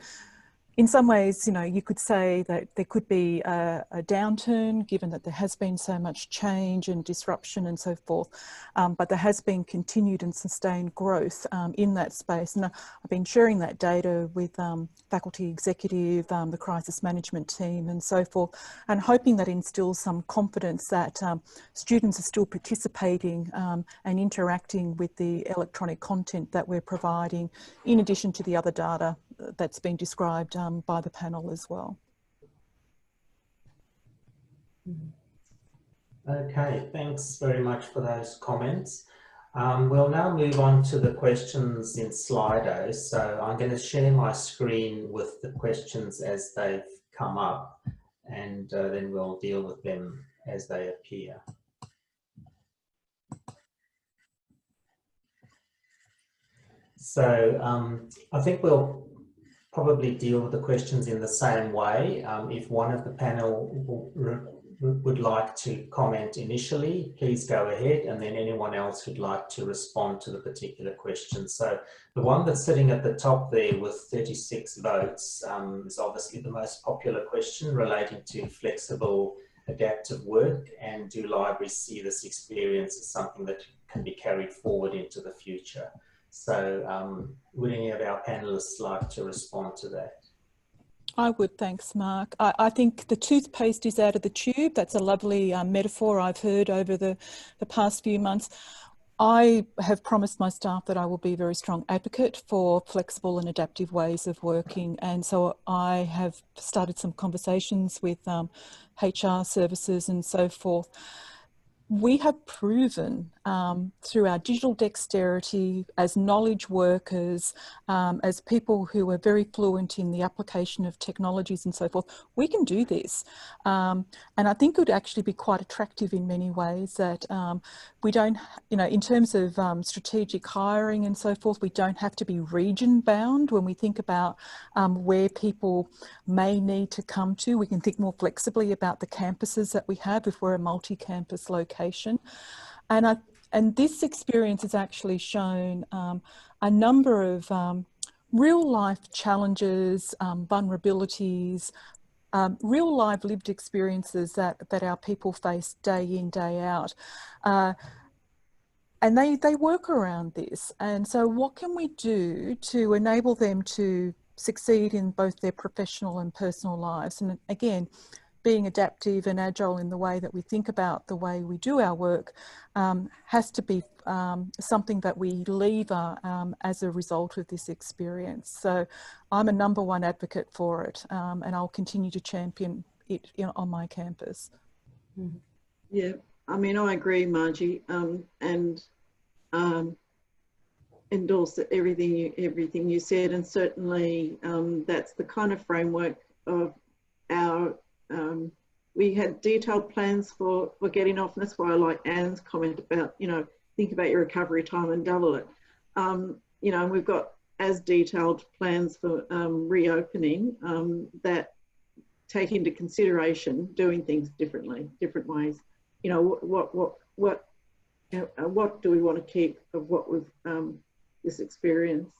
in some ways, you know, you could say that there could be a downturn given that there has been so much change and disruption and so forth, but there has been continued and sustained growth in that space. And I've been sharing that data with faculty executive, the crisis management team and so forth, and hoping that instills some confidence that students are still participating and interacting with the electronic content that we're providing, in addition to the other data that's been described by the panel as well. Okay, thanks very much for those comments. We'll now move on to the questions in Slido. So I'm going to share my screen with the questions as they've come up, and then we'll deal with them as they appear. So I think we'll probably deal with the questions in the same way. If one of the panel would like to comment initially, please go ahead, and then anyone else who'd like to respond to the particular question. So the one that's sitting at the top there with 36 votes is obviously the most popular question, relating to flexible adaptive work, and do libraries see this experience as something that can be carried forward into the future? So would any of our panelists like to respond to that? I would, thanks, Mark. I think the toothpaste is out of the tube. That's a lovely metaphor I've heard over the past few months. I have promised my staff that I will be a very strong advocate for flexible and adaptive ways of working. And so I have started some conversations with HR services and so forth. We have proven through our digital dexterity as knowledge workers, as people who are very fluent in the application of technologies and so forth, we can do this. And I think it would actually be quite attractive in many ways that we don't, you know, in terms of strategic hiring and so forth, we don't have to be region bound when we think about where people may need to come to. We can think more flexibly about the campuses that we have if we're a multi-campus location. And this experience has actually shown a number of real life challenges, vulnerabilities, real life lived experiences that our people face day in, day out. And they work around this. And so what can we do to enable them to succeed in both their professional and personal lives? And again, being adaptive and agile in the way that we think about the way we do our work has to be something that we lever as a result of this experience. So I'm a #1 advocate for it, and I'll continue to champion it on my campus. Yeah, I mean, I agree, Margie, and endorse everything you said, and certainly that's the kind of framework of our we had detailed plans for getting off, and that's why I like Anne's comment about, you know, think about your recovery time and double it. You know, and we've got as detailed plans for reopening that take into consideration doing things differently, different ways. You know, what do we want to keep of what we've this experience,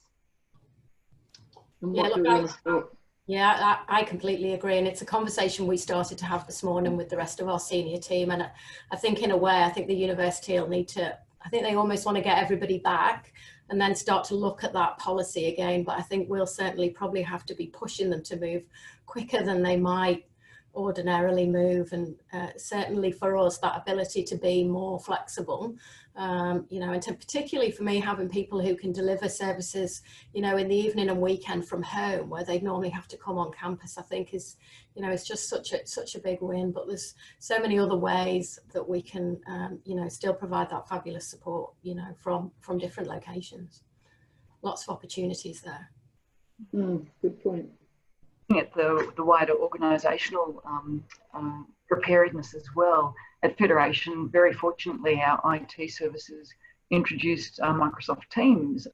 and what do we want to stop? Yeah, I completely agree, and it's a conversation we started to have this morning with the rest of our senior team, and I think in a way, I think the university will need to, I think they almost want to get everybody back and then start to look at that policy again, but I think we'll certainly probably have to be pushing them to move quicker than they might ordinarily move, and certainly for us, that ability to be more flexible, you know, and to, particularly for me, having people who can deliver services, you know, in the evening and weekend from home where they'd normally have to come on campus, I think is, you know, it's just such a big win. But there's so many other ways that we can, you know, still provide that fabulous support, you know, from different locations. Lots of opportunities there. Good point. At the wider organisational preparedness as well. At Federation, very fortunately, our IT services introduced Microsoft Teams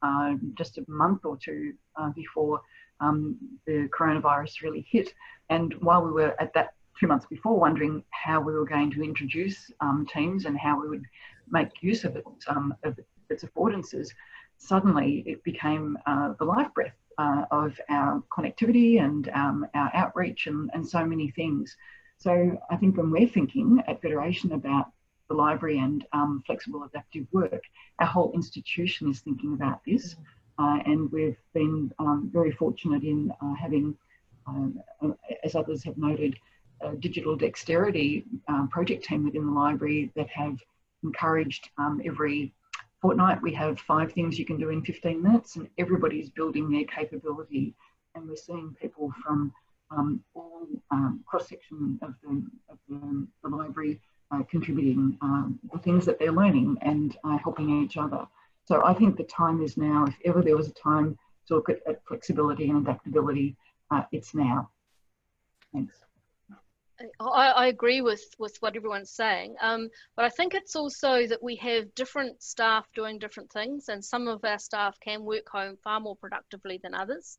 just a month or two before the coronavirus really hit. And while we were at that 2 months before wondering how we were going to introduce Teams and how we would make use of its affordances, suddenly it became the life breath of our connectivity and our outreach and so many things. So I think when we're thinking at Federation about the library and flexible adaptive work, our whole institution is thinking about this. And we've been very fortunate in having, as others have noted, a digital dexterity project team within the library that have encouraged every fortnight we have 5 things you can do in 15 minutes, and everybody's building their capability. And we're seeing people from all cross-section of the library contributing the things that they're learning and helping each other. So I think the time is now. If ever there was a time to look at flexibility and adaptability, it's now. Thanks. I agree with what everyone's saying, but I think it's also that we have different staff doing different things, and some of our staff can work home far more productively than others.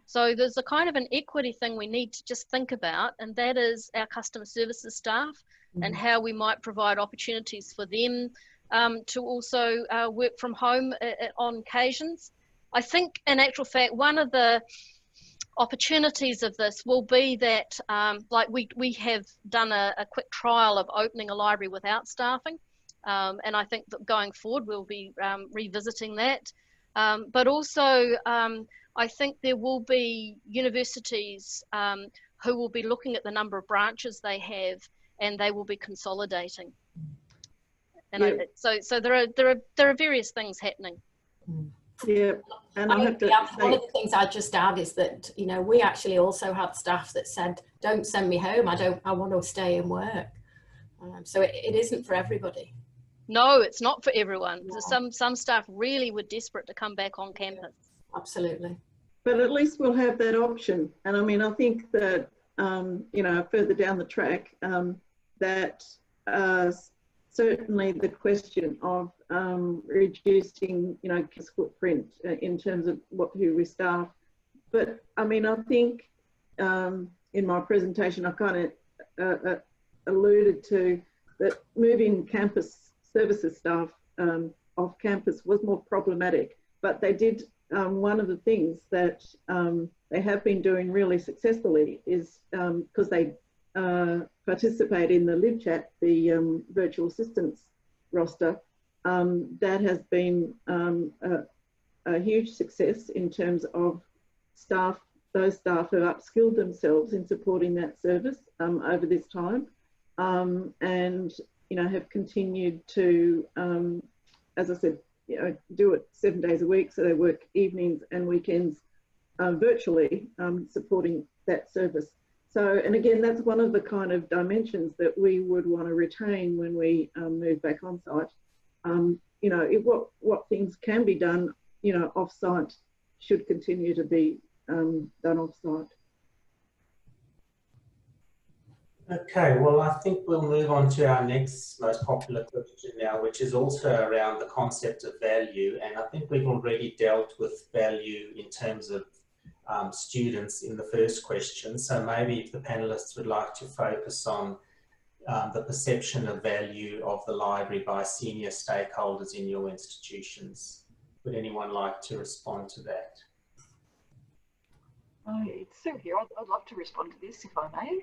So there's a kind of an equity thing we need to just think about, and that is our customer services staff and how we might provide opportunities for them to also work from home on occasions. I think in actual fact, one of the opportunities of this will be that like we have done a quick trial of opening a library without staffing, and I think that going forward we'll be revisiting that, but also I think there will be universities who will be looking at the number of branches they have, and they will be consolidating. And so there are various things happening. Yeah, and I have to one of the things I'd just add is that, you know, we actually also had staff that said, don't send me home, I want to stay and work. So it isn't for everybody. No, it's not for everyone. Yeah. Some staff really were desperate to come back on campus. Absolutely. But at least we'll have that option. And I mean, I think that, you know, further down the track, that certainly the question of reducing, you know, campus footprint in terms of who we staff. But I mean, I think in my presentation, I kind of alluded to that moving campus services staff off campus was more problematic, but they did, one of the things that they have been doing really successfully is because they participate in the LibChat, the virtual assistance roster, that has been a huge success in terms of staff, those staff who have upskilled themselves in supporting that service over this time, and, you know, have continued to, as I said, you know, do it 7 days a week, so they work evenings and weekends virtually, supporting that service. So, and again, that's one of the kind of dimensions that we would want to retain when we move back on site. You know, what things can be done, you know, off site should continue to be done off site. Okay, well, I think we'll move on to our next most popular question now, which is also around the concept of value. And I think we've already dealt with value in terms of students in the first question. So maybe if the panelists would like to focus on the perception of value of the library by senior stakeholders in your institutions. Would anyone like to respond to that? It's Sue here. I'd love to respond to this if I may.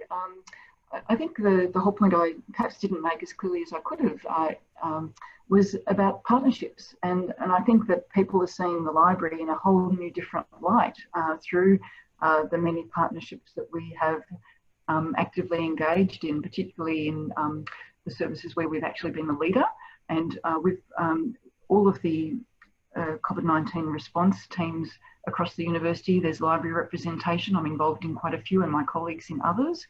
I think the whole point I perhaps didn't make as clearly as I could have was about partnerships. And I think that people are seeing the library in a whole new different light through the many partnerships that we have actively engaged in, particularly in the services where we've actually been the leader. And with all of the COVID-19 response teams across the university, there's library representation. I'm involved in quite a few and my colleagues in others.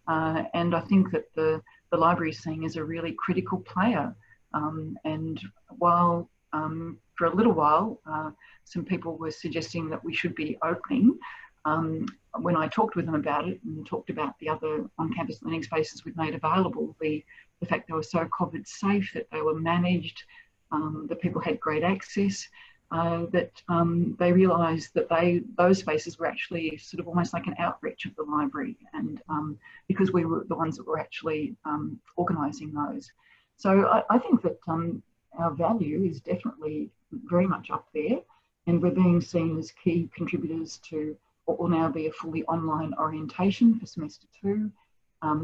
And I think that the library is seen as a really critical player. And while for a little while, some people were suggesting that we should be opening, when I talked with them about it and talked about the other on-campus learning spaces we've made available, the fact they were so COVID safe, that they were managed, that people had great access, that they realised that those spaces were actually sort of almost like an outreach of the library, and because we were the ones that were actually organising those. So I think that our value is definitely very much up there. and we're being seen as key contributors to what will now be a fully online orientation for semester 2,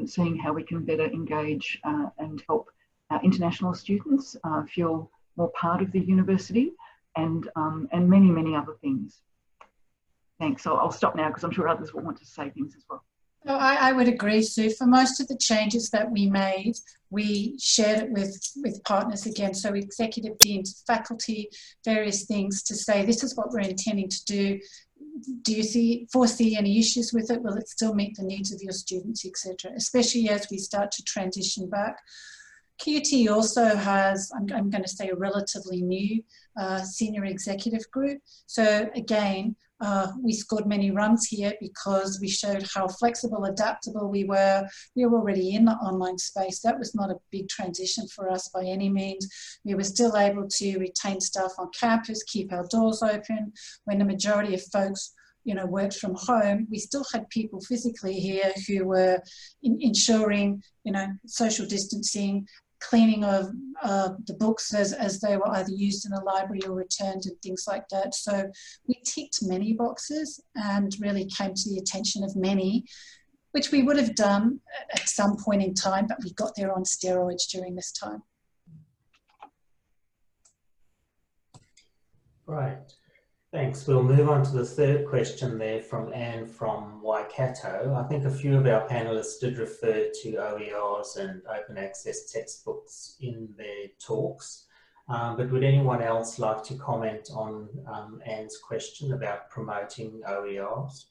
seeing how we can better engage and help our international students feel more part of the university, and many, many other things. Thanks. I'll stop now because I'm sure others will want to say things as well. No, I would agree, Sue. For most of the changes that we made, we shared it with partners again. So executive deans, faculty, various things to say, this is what we're intending to do. Do you foresee any issues with it? Will it still meet the needs of your students, etc.? Especially as we start to transition back. QUT also has, I'm going to say, a relatively new senior executive group. So again, we scored many runs here because we showed how flexible, adaptable we were. We were already in the online space. That was not a big transition for us by any means. We were still able to retain staff on campus, keep our doors open. When the majority of folks, you know, worked from home, we still had people physically here who were ensuring, you know, social distancing, cleaning of the books as they were either used in a library or returned and things like that. So we ticked many boxes and really came to the attention of many, which we would have done at some point in time, but we got there on steroids during this time. Right. Thanks. We'll move on to the third question there from Anne from Waikato. I think a few of our panelists did refer to OERs and open access textbooks in their talks, but would anyone else like to comment on Anne's question about promoting OERs?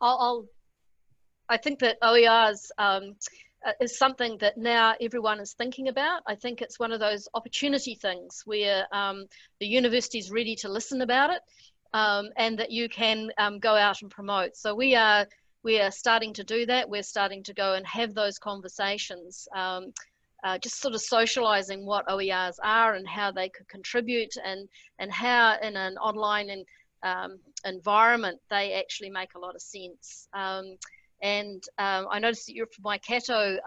I think that OERs is something that now everyone is thinking about. I think it's one of those opportunity things where the university is ready to listen about it, and that you can go out and promote. So we are starting to do that. We're starting to go and have those conversations, just sort of socializing what OERs are and how they could contribute, and how in an online environment they actually make a lot of sense. I noticed that you're from Waikato.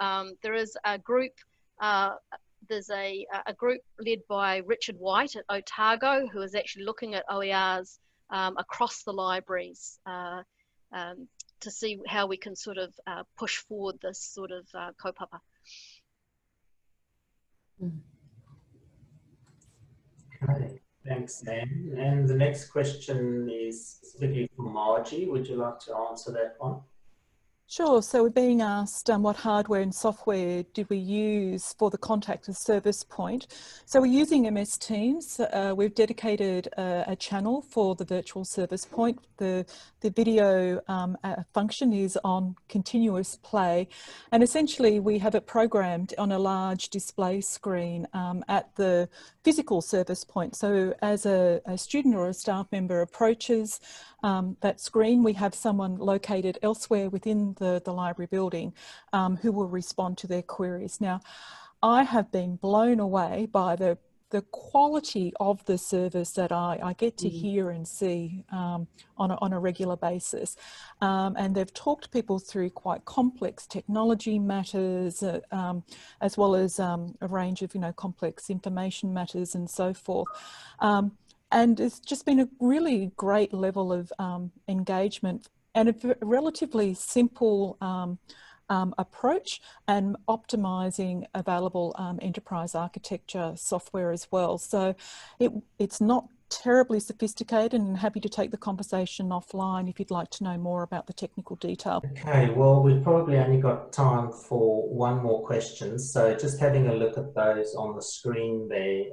There is a group, there's a group led by Richard White at Otago, who is actually looking at OERs across the libraries to see how we can sort of push forward this sort of kaupapa. Okay, thanks, Anne. And the next question is specifically from Margie. Would you like to answer that one? Sure. So we're being asked what hardware and software did we use for the contact and service point. So we're using MS Teams. We've dedicated a channel for the virtual service point. The video function is on continuous play, and essentially we have it programmed on a large display screen at the physical service point. So as a student or a staff member approaches that screen, we have someone located elsewhere within the library building who will respond to their queries. Now, I have been blown away by the quality of the service that I get to hear and see on a regular basis. And they've talked people through quite complex technology matters, as well as a range of, complex information matters and so forth. And it's just been a really great level of engagement and a relatively simple approach, and optimizing available enterprise architecture software as well. So it's not terribly sophisticated, and happy to take the conversation offline if you'd like to know more about the technical detail. Okay, well, we've probably only got time for one more question. So just having a look at those on the screen there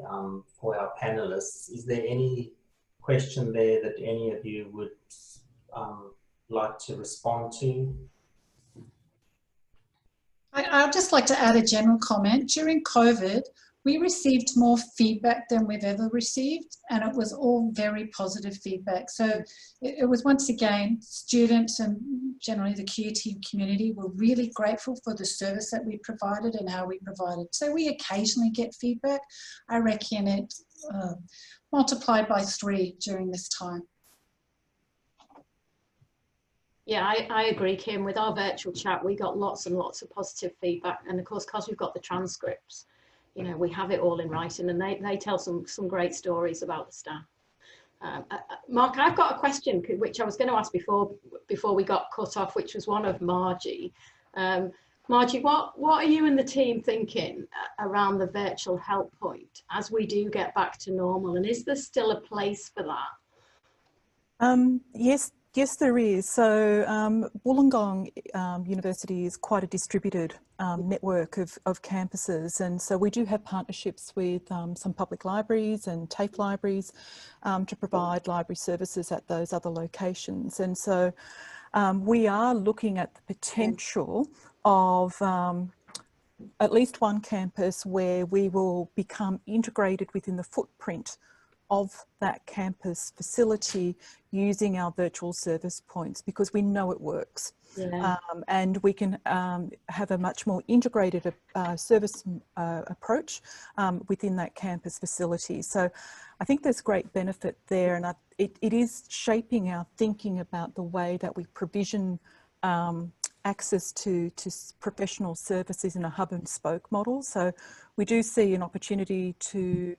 for our panelists, is there any question there that any of you would like to respond to? I'd just like to add a general comment. During COVID, we received more feedback than we've ever received, and it was all very positive feedback. So it was, once again, students and generally the QUT community were really grateful for the service that we provided and how we provided. So we occasionally get feedback. I reckon it multiplied by 3 during this time. Yeah, I agree, Kim. With our virtual chat, we got lots and lots of positive feedback. And of course, because we've got the transcripts, you know, we have it all in writing, and they tell some great stories about the staff. Mark, I've got a question which I was going to ask before we got cut off, which was one of Margie. Margie, what are you and the team thinking around the virtual help point as we do get back to normal? And is there still a place for that? Yes, there is. So Wollongong University is quite a distributed network of campuses, and so we do have partnerships with some public libraries and TAFE libraries to provide library services at those other locations. And so we are looking at the potential of at least one campus where we will become integrated within the footprint of that campus facility using our virtual service points, because we know it works. Yeah. And we can have a much more integrated service approach within that campus facility. So I think there's great benefit there, and it is shaping our thinking about the way that we provision access to professional services in a hub and spoke model. So we do see an opportunity to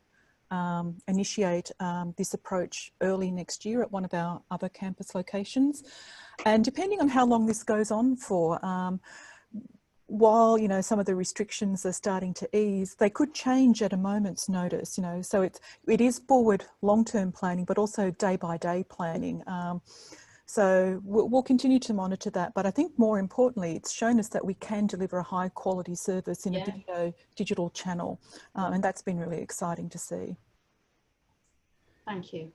initiate this approach early next year at one of our other campus locations. And depending on how long this goes on for, while, you know, some of the restrictions are starting to ease, they could change at a moment's notice, you know, so it is forward long-term planning, but also day-by-day planning. So we'll continue to monitor that, but I think more importantly, it's shown us that we can deliver a high quality service in a video digital channel, and that's been really exciting to see. Thank you.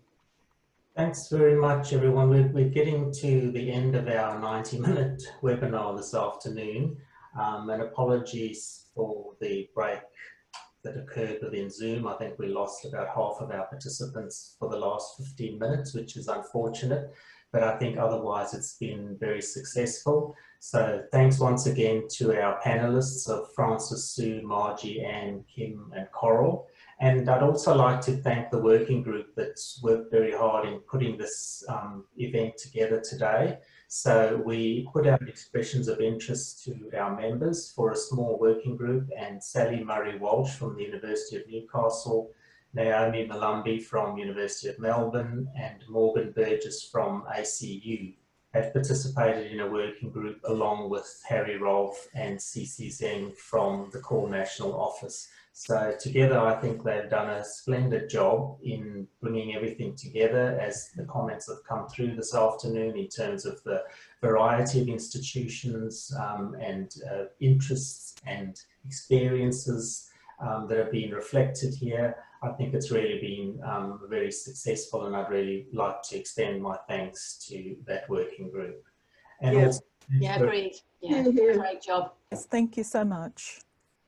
Thanks very much, everyone. We're getting to the end of our 90-minute webinar this afternoon, and apologies for the break that occurred within Zoom. I think we lost about half of our participants for the last 15 minutes, which is unfortunate, but I think otherwise it's been very successful. So thanks once again to our panelists of Francis, Sue, Margie, Anne, Kim and Coral. And I'd also like to thank the working group that's worked very hard in putting this event together today. So we put out expressions of interest to our members for a small working group, and Sally Murray-Walsh from the University of Newcastle, Naomi Malumbi from University of Melbourne, and Morgan Burgess from ACU have participated in a working group along with Harry Rolfe and CC Zeng from the CAUL National Office. So together I think they've done a splendid job in bringing everything together, as the comments have come through this afternoon in terms of the variety of institutions and interests and experiences that have been reflected here. I think it's really been very successful, and I'd really like to extend my thanks to that working group. And also, agreed. Yeah, great job. Yes, thank you so much.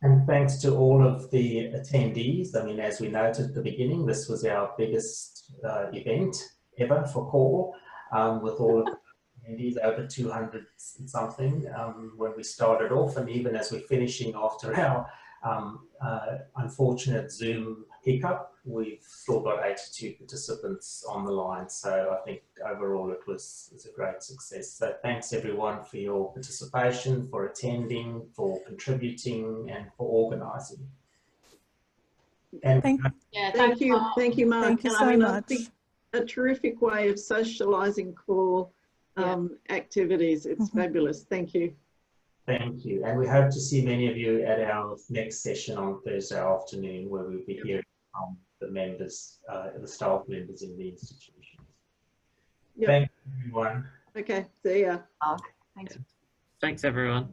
And thanks to all of the attendees. I mean, as we noted at the beginning, this was our biggest event ever for CAUL, with all of the attendees, over 200 and something when we started off, and even as we're finishing after our unfortunate Zoom hiccup, we've still got 82 participants on the line. So I think overall it was a great success. So thanks everyone for your participation, for attending, for contributing and for organising. And thank you, Mark. Thank you so much. I think a terrific way of socialising CAUL activities. It's fabulous. Thank you. Thank you. And we hope to see many of you at our next session on Thursday afternoon, where we'll be hearing from the members, the staff members in the institutions. Thank you, everyone. Okay, see ya. Thanks. Thanks, everyone.